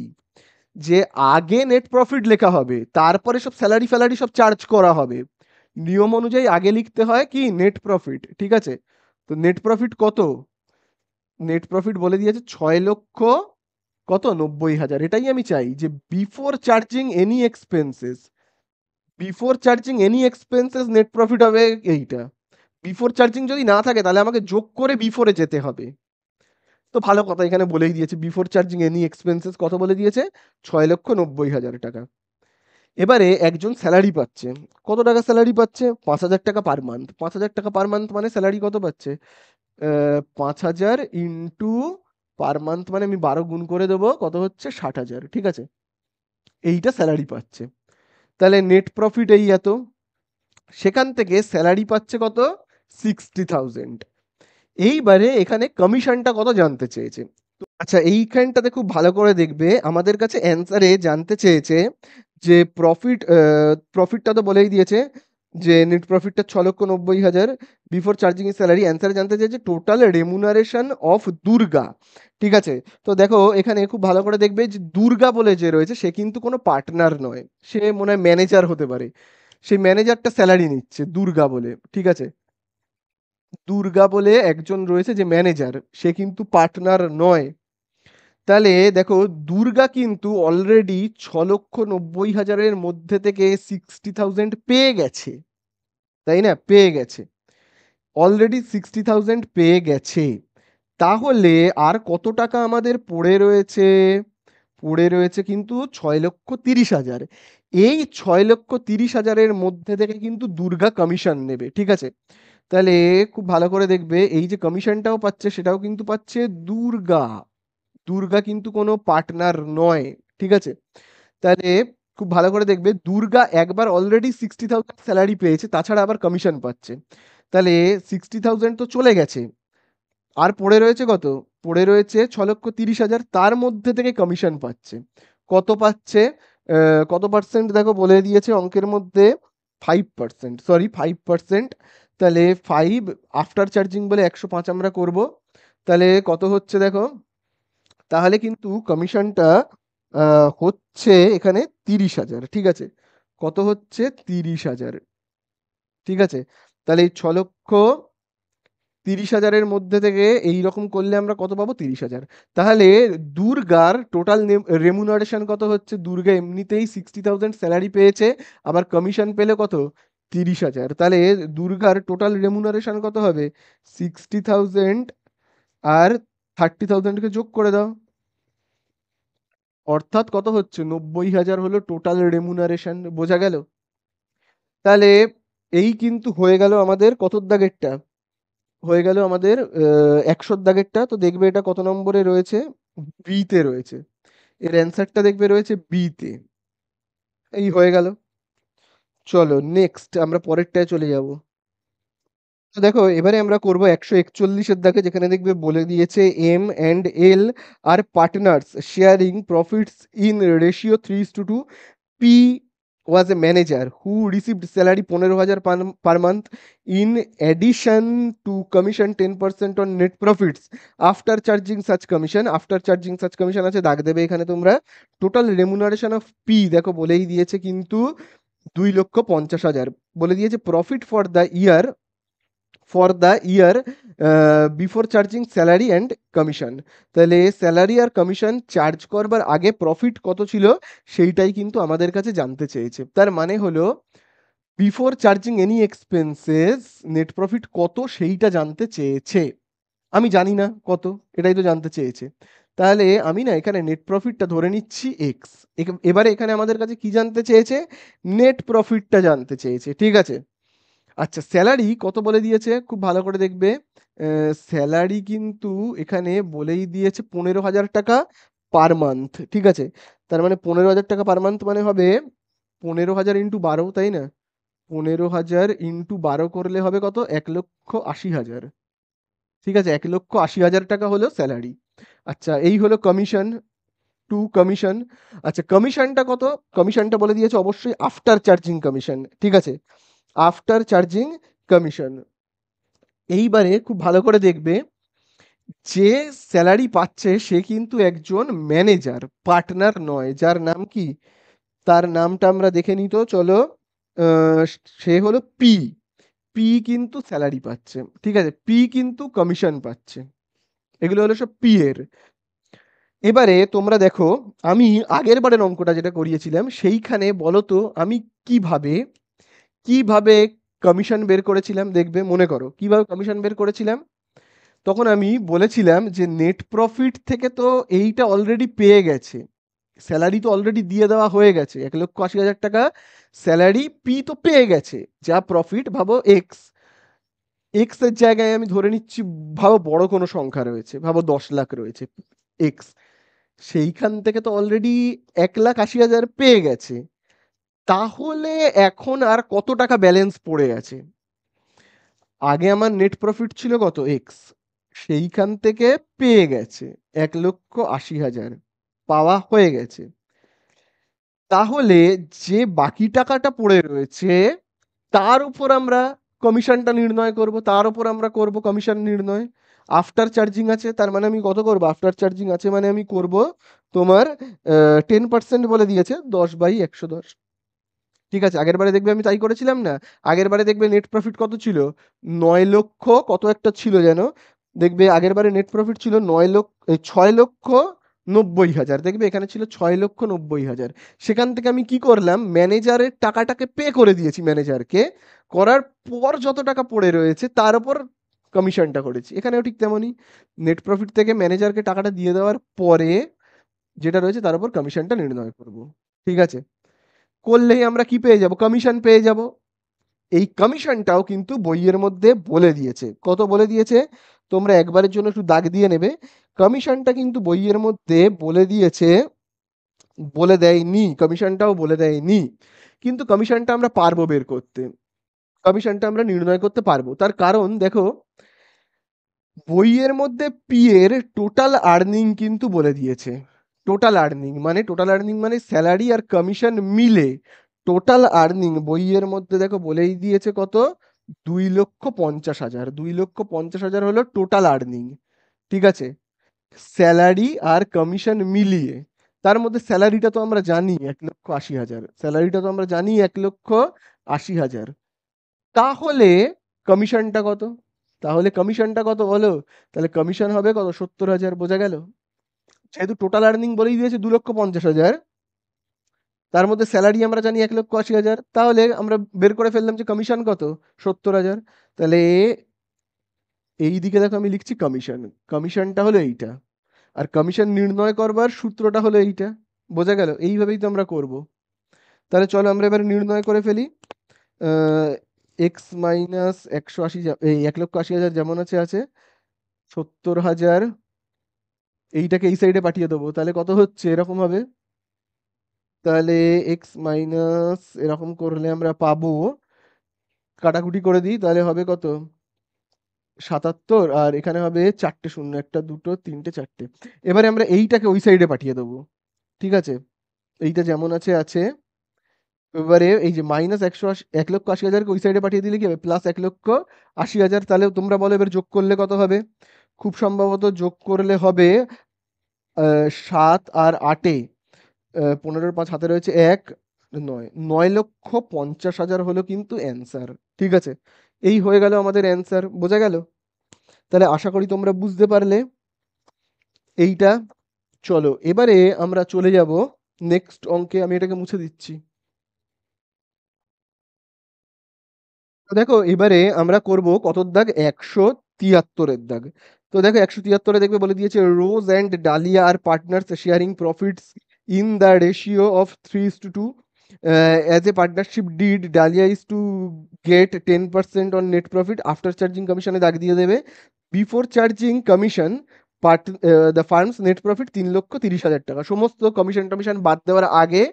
যে আগে নেট প্রফিট লেখা হবে, তারপরে সব স্যালারি ফ্যালারি সব চার্জ করা হবে। নিয়ম অনুযায়ী আগে লিখতে হয় কি, নেট প্রফিট, ঠিক আছে? তো নেট প্রফিট কত, নেট প্রফিট বলে দিয়েছে 6,90,000, এটাই আমি চাই, যে before charging any expenses, before charging any expenses net profit হবে এইটা। বিফোর চার্জিং যদি না থাকে তাহলে আমাকে যোগ করে বিফোরে যেতে হবে। তো ভালো কথা, এখানে বলেই দিয়েছে বিফোর চার্জিং এনি এক্সপেন্সেস কত বলে দিয়েছে, 6,90,000 টাকা। এবারে একজন স্যালারি পাচ্ছে, কত টাকা স্যালারি পাচ্ছে, 5,000 টাকা পার মান্থ। 5,000 টাকা পার মান্থ মানে স্যালারি কত পাচ্ছে, 5,000 ইন্টু পার মান্থ মানে আমি 12 গুণ করে দেবো, কত হচ্ছে, 60,000, ঠিক আছে? এইটা স্যালারি পাচ্ছে। তাহলে নেট প্রফিট এই এত, সেখান থেকে স্যালারি পাচ্ছে কত, 60,000। এইবারে এখানে কমিশনটা কত জানতে চেয়েছে। আচ্ছা, এইখানটাতে খুব ভালো করে দেখবে, আমাদের কাছে অ্যান্সারে জানতে চেয়েছে যে প্রফিটটা তো বলেই দিয়েছে, যে নেট প্রফিটটা 6,90,000 বিফোর চার্জিং স্যালারি। অ্যান্সারে জানতে চেয়েছে টোটাল রেমুনারেশন অফ দুর্গা, ঠিক আছে? তো দেখো এখানে খুব ভালো করে দেখবে যে দুর্গা বলে যে রয়েছে, সে কিন্তু কোনো পার্টনার নয়, সে মনে হয় ম্যানেজার হতে পারে। সেই ম্যানেজারটা স্যালারি নিচ্ছে দুর্গা বলে, ঠিক আছে? দুর্গা বলে একজন রয়েছে যে ম্যানেজার, সে কিন্তু পার্টনার নয়। তাহলে দেখো, দুর্গা কিন্তু অলরেডি 6,90,000-এর মধ্যে থেকে 60,000 পেয়ে গেছে, তাই না? পেয়ে গেছে, অলরেডি 60,000 পেয়ে গেছে। তাহলে আর কত টাকা আমাদের পড়ে রয়েছে? পড়ে রয়েছে কিন্তু 6,30,000। এই 6,30,000-এর মধ্যে থেকে কিন্তু দুর্গা কমিশন নেবে, ঠিক আছে? তাহলে খুব ভালো করে দেখবে, এই যে কমিশনটাও পাচ্ছে সেটাও কিন্তু পাচ্ছে দুর্গা। দুর্গা কিন্তু কোনো পার্টনার নয়, ঠিক আছে? তাহলে খুব ভালো করে দেখবে, দুর্গা একবার অলরেডি 60,000 স্যালারি পেয়েছে, তাছাড়া আবার কমিশন পাচ্ছে। তাহলে 60,000 তো চলে গেছে, আর পড়ে রয়েছে কত? পড়ে রয়েছে 6,30,000, তার মধ্যে থেকে কমিশন পাচ্ছে। কত পাচ্ছে? কত পার্সেন্ট দেখো বলে দিয়েছে অঙ্কের মধ্যে, 5%, সরি 5%। তাহলে 5 আফটার চার্জিং বলে 105 আমরা করব। তাহলে কত হচ্ছে দেখো, তাহলে কিন্তু কমিশনটা হচ্ছে এখানে 30,000, ঠিক আছে? কত হচ্ছে? 30,000, ঠিক আছে? তাহলে এই 6,30,000-এর মধ্যে থেকে এই রকম করলে আমরা কত পাবো? 30,000। তাহলে দুর্গার টোটাল রেমুনারেশন কত হচ্ছে? দুর্গা এমনিতেই 60,000 স্যালারি পেয়েছে, আবার কমিশন পেলে কত? 30,000। তাহলে দুর্গার টোটাল রেমুনারেশন কত হবে? 60,000 আর 30,000-কে যোগ করে দাও, অর্থাৎ কত হচ্ছে? 90,000 হলো টোটাল রেমুনারেশন। বোঝা গেল? তাহলে এই কিন্তু হয়ে গেল আমাদের কতর দাগেরটা, হয়ে গেল আমাদের 100-র দাগেরটা। তো দেখবে এটা কত নম্বরে রয়েছে? বিতে রয়েছে। এর অ্যান্সারটা দেখবে রয়েছে বিতে। এই হয়ে গেল। চলো নেক্সট আমরা পরেরটায় চলে যাব। তো দেখো, এবারে আমরা করব 141-এর দাগে, যেখানে দেখবে বলে দিয়েছে M&L R partners sharing profits in ratio 3:2। P was a manager who received salary 15,000 per month in addition to commission 10% on net profits after charging such commission. After charging such commission আছে, দাগ দেবে এখানে তোমরা। টোটাল রেমুনারেশন অফ পি দেখো বলেই দিয়েছে কিন্তু 2,50,000 বলে দিয়েছে। Profit for the year before charging salary and commission. তাহলে স্যালারি আর কমিশন চার্জ করবার আগে প্রফিট কত ছিল সেইটাই কিন্তু আমাদের কাছে জানতে চেয়েছে। তার মানে হলো before charging any expenses net profit কত সেইটা জানতে চেয়েছে। আমি জানি না কত, এটাই তো জানতে চেয়েছে। তাহলে আমি না এখানে নেট প্রফিটটা ধরে নিচ্ছি এক্স। এবারে এখানে আমাদের কাছে কি জানতে চেয়েছে? নেট প্রফিটটা জানতে চেয়েছে, ঠিক আছে? আচ্ছা, স্যালারি কত বলে দিয়েছে খুব ভালো করে দেখবে। স্যালারি কিন্তু এখানে বলেই দিয়েছে 15,000 টাকা পার মান্থ, ঠিক আছে? তার মানে 15,000 টাকা পার মান্থ মানে হবে 15,000 ইন্টু 12, তাই না? 15,000 ইন্টু 12 করলে হবে কত? 1,80,000, ঠিক আছে? 1,80,000 টাকা হলো স্যালারি। আচ্ছা, এই হলো কমিশন, টু কমিশন। আচ্ছা, কমিশনটা কত? কমিশনটা বলে দিয়েছে অবশ্যই আফটার চার্জিং কমিশন, ঠিক আছে? After charging commission. এইবারে খুব ভালো করে দেখবে, যে স্যালারি পাচ্ছে সে কিন্তু একজন ম্যানেজার, পার্টনার নয়। যার নাম কি? তার নামটা আমরা দেখে নিই তো, চলো। আহ, সে হলো পি। পি কিন্তু স্যালারি পাচ্ছে, ঠিক আছে? পি কিন্তু কমিশন পাচ্ছে। এগুলো হলো সব পি এর। এবারে তোমরা দেখো, আমি আগের বারের অঙ্কটা যেটা করিয়েছিলাম সেইখানে বলো তো আমি কিভাবে কিভাবে কমিশন বের করেছিলাম। দেখবে, মনে করো কিভাবে কমিশন বের করেছিলাম। তখন আমি বলেছিলাম যে নেট প্রফিট থেকে তো এইটা অলরেডি পেয়ে গেছে, স্যালারি তো অলরেডি দিয়ে দেওয়া হয়ে গেছে, 1,80,000 টাকা স্যালারি পি তো পেয়ে গেছে। যা প্রফিট ভাবো এক্স, এক্স এর জায়গায় আমি ধরে নিচ্ছি, ভাবো বড় কোনো সংখ্যা রয়েছে, ভাবো 10 লাখ রয়েছে এক্স, সেইখান থেকে তো অলরেডি 1,80,000 পেয়ে গেছে। তাহলে এখন আর কত টাকা ব্যালেন্স পড়ে আছে? আগে আমার নেট প্রফিট ছিল কত? এক্স, সেইখান থেকে পেয়ে গেছে 1,80,000, পাওয়া হয়ে গেছে। তাহলে যে বাকি টাকাটা পড়ে রয়েছে তার উপর আমরা কমিশনটা নির্ণয় করব, তার উপর আমরা করব কমিশন নির্ণয়। আফটার চার্জিং আছে, তার মানে আমি কত করব? আফটার চার্জিং আছে মানে আমি করব তোমার 10% বলে দিয়েছে, 10/110। ঠিক আছে, আগের বারে দেখবে আমি তাই করেছিলাম না? আগের বারে দেখবে নেট প্রফিট কত ছিল? 9 লক্ষ কত একটা ছিল যেন, দেখবে আগের বারে নেট প্রফিট ছিল 6,90,000, দেখবে এখানে ছিল 6,90,000। সেখান থেকে আমি কি করলাম, ম্যানেজারের টাকাটাকে পে করে দিয়েছি ম্যানেজারকে, করার পর যত টাকা পড়ে রয়েছে তার উপর কমিশনটা করেছি। এখানেও ঠিক তেমনই, নেট প্রফিট থেকে ম্যানেজারকে টাকাটা দিয়ে দেওয়ার পরে যেটা রয়েছে তার উপর কমিশনটা নির্ণয় করব। ঠিক আছে, করলেই আমরা কি পেয়ে যাব, কমিশন পেয়ে যাব। এই কমিশনটাও কিন্তু বইয়ের মধ্যে বলে দিয়েছে, কত বলে দিয়েছে, তোমরা একবারের জন্য একটু দাগ দিয়ে নেবে। কমিশনটা কিন্তু বইয়ের মধ্যে বলে দিয়েছে, বলে দেয়নি, কমিশনটাও বলে দেয়নি, কিন্তু কমিশনটা আমরা পারবো বের করতে, কমিশনটা আমরা নির্ণয় করতে পারবো। তার কারণ দেখো, বইয়ের মধ্যে পি এর টোটাল আর্নিং কিন্তু বলে দিয়েছে। টোটাল আর্নিং মানে স্যালারি আর কমিশন মিলে টোটাল আর্নিং বইয়ের মধ্যে দেখো বলেই দিয়েছে কত, 2,50,000, 2,50,000 হলো টোটাল আর্নিং। ঠিক আছে, স্যালারি আর কমিশন মিলিয়ে। তার মধ্যে স্যালারিটা তো আমরা জানি 1,80,000, স্যালারিটা তো আমরা জানি 1,80,000। তাহলে কমিশনটা কত, তাহলে কমিশনটা কত বলো, তাহলে কমিশন হবে কত, 70,000, বোঝা গেল? যেহেতু টোটাল আর্নিং বলেই দিয়েছে 2,50,000, তার মধ্যে স্যালারি আমরা জানি 1,80,000, তাহলে আমরা বের করে ফেললাম যে কমিশন কত, 70,000। তাহলে এই দিকে দেখো আমি লিখছি কমিশন, কমিশনটা হলো এইটা, আর কমিশন নির্ণয় করবার সূত্রটা হলো এইটা। বোঝা গেল? এইভাবেই তো আমরা করব। তাহলে চলো আমরা এবার নির্ণয় করে ফেলি। x-180, এই 1,80,000 যেমন আছে আছে, 70,000 এইটাকে এই সাইডে পাঠিয়ে দেবো, তাহলে কত হচ্ছে, এরকম হবে। তাহলে এক্স মাইনাস এরকম করলে আমরা পাবো, কাটাকুটি করে দিই, তাহলে হবে কত, 77, আর এখানে হবে চারটে শূন্য, একটা দুটো তিনটে চারটে। এবারে আমরা এইটাকে ওই সাইডে পাঠিয়ে দেবো। ঠিক আছে, এইটা যেমন আছে আছে। এবারে এই যে -180, 1,80,000কে ওই সাইডে পাঠিয়ে দিলে কি হবে, +1,80,000। তাহলে তোমরা বলো এবার যোগ করলে কত হবে, খুব সম্ভবত যোগ করলে হবে 7 আর 8-এ, 15-5 হাতে রয়েছে 1, 9, 9,50,000 হলো কিন্তু অ্যান্সার। ঠিক আছে, এই হয়ে গেল আমাদের অ্যান্সার, বোঝা গেল? তাহলে আশা করি তোমরা বুঝতে পারলে এইটা। চলো এবারে আমরা চলে যাব নেক্সট অঙ্কে, আমি এটাকে মুছে দিচ্ছি। তো দেখো এবারে আমরা করব কত দাগ, 173-এর দাগ। তো দেখো 173-এ দেখবে বলে দিয়েছে, Rose and Dahlia are partners sharing profits in the ratio of 3:2। As a partnership deed, Dahlia is to get 10% on net profit after charging কমিশনে দাগ দিয়ে দেবে। Before charging commission but the firm's net profit 3,30,000 টাকা। সমস্ত কমিশন টমিশন বাদ দেওয়ার আগে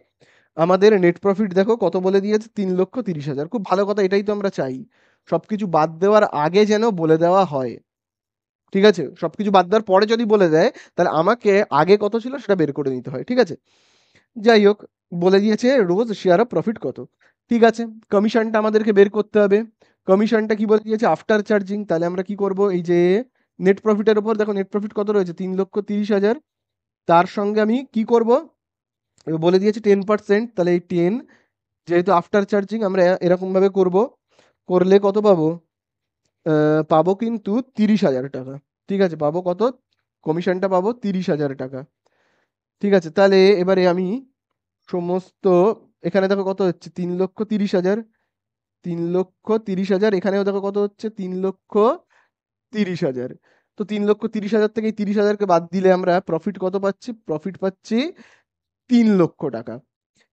আমাদের নেট প্রফিট দেখো কত বলে দিয়েছে, 3,30,000। খুব ভালো কথা, এটাই তো আমরা চাই, সবকিছু বাদ দেওয়ার আগে যেন বলে দেওয়া হয়। ঠিক আছে, সবকিছু বাদ দেওয়ার পরে যদি বলে দেয়, তাহলে আমাকে আগে কত ছিল সেটা বের করে নিতে হয়। ঠিক আছে, যাই হোক, বলে দিয়েছে রোজ শেয়ার অফ প্রফিট কত। ঠিক আছে, কমিশনটা আমাদেরকে বের করতে হবে। কমিশনটা কি বলে দিয়েছে, আফটার চার্জিং। তাহলে আমরা কি করব, এই যে নেট প্রফিটের উপর দেখো নেট প্রফিট কত রয়েছে, 3,30,000, তার সঙ্গে আমি কি করব, বলে দিয়েছে 10%, তাহলে এই 10, যেহেতু আফটার চার্জিং আমরা এরকম ভাবে করব, করলে কত পাবো, পাবো কিন্তু 30,000 টাকা। ঠিক আছে, পাবো কত, কমিশনটা পাবো 30,000 টাকা। ঠিক আছে, তাহলে এবারে আমি সমস্ত, এখানে দেখো কত হচ্ছে, 3,30,000, 3,30,000, এখানেও দেখো কত হচ্ছে, 3,30,000। তো 3,30,000 থেকে এই 30,000কে বাদ দিলে আমরা প্রফিট কত পাচ্ছি, প্রফিট পাচ্ছি 3,00,000 টাকা।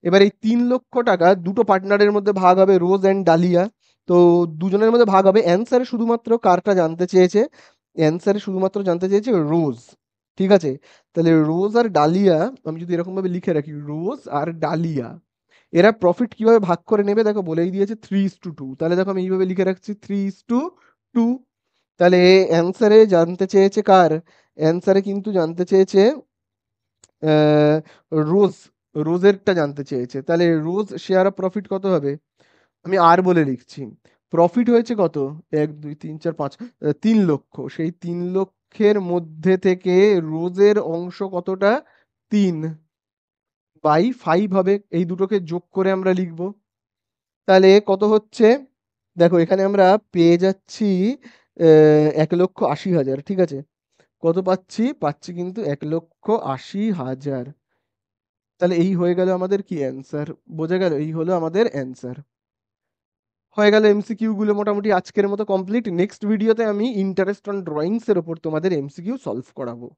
এবার এই 3,00,000 টাকা দুটো পার্টনারের মধ্যে ভাগ হবে, রোজ অ্যান্ড ডালিয়া। তো দুজনের মধ্যে ভাগ হবে, অ্যান্সারে শুধুমাত্র কারটা জানতে চেয়েছে, অ্যান্সারে শুধুমাত্র জানতে চেয়েছে রোজ। ঠিক আছে, তাহলে রোজ আর ডালিয়া, আমি যদি এরকম ভাবে লিখে রাখি, রোজ আর ডালিয়া এরা প্রফিট কিভাবে ভাগ করে নেবে দেখো বলেই দিয়েছে 3:2। তাহলে দেখো আমি এইভাবে লিখে রাখছি 3:2। তাহলে অ্যান্সারে জানতে চেয়েছে কার, অ্যান্সারে কিন্তু জানতে চেয়েছে আহ, রোজ, রোজেরটা জানতে চেয়েছে। তাহলে রোজ শেয়ার অফ প্রফিট কত হবে, আমি আর বলে লিখছি, প্রফিট হয়েছে কত, 1 2 3 4 5, 3,00,000। সেই 3,00,000-এর মধ্যে থেকে রোজের অংশ কতটা, 3/5 হবে, এই দুটোকে যোগ করে আমরা লিখবো। তাহলে কত হচ্ছে? দেখো এখানে আমরা পেয়ে যাচ্ছি 1,80,000, ঠিক আছে? কত পাচ্ছি? পাচ্ছি কিন্তু 1,80,000। তাহলে এই হয়ে গেল আমাদের কি অ্যান্সার। বোঝা গেল? এই হলো আমাদের অ্যান্সার। হয়ে গেল এমসিকিউ গুলো মোটামুটি আজকের মতো কমপ্লিট। নেক্সট ভিডিওতে আমি ইন্টারেস্ট অন ড্রয়িংস এর উপর তোমাদের এমসিকিউ সলভ করাবো।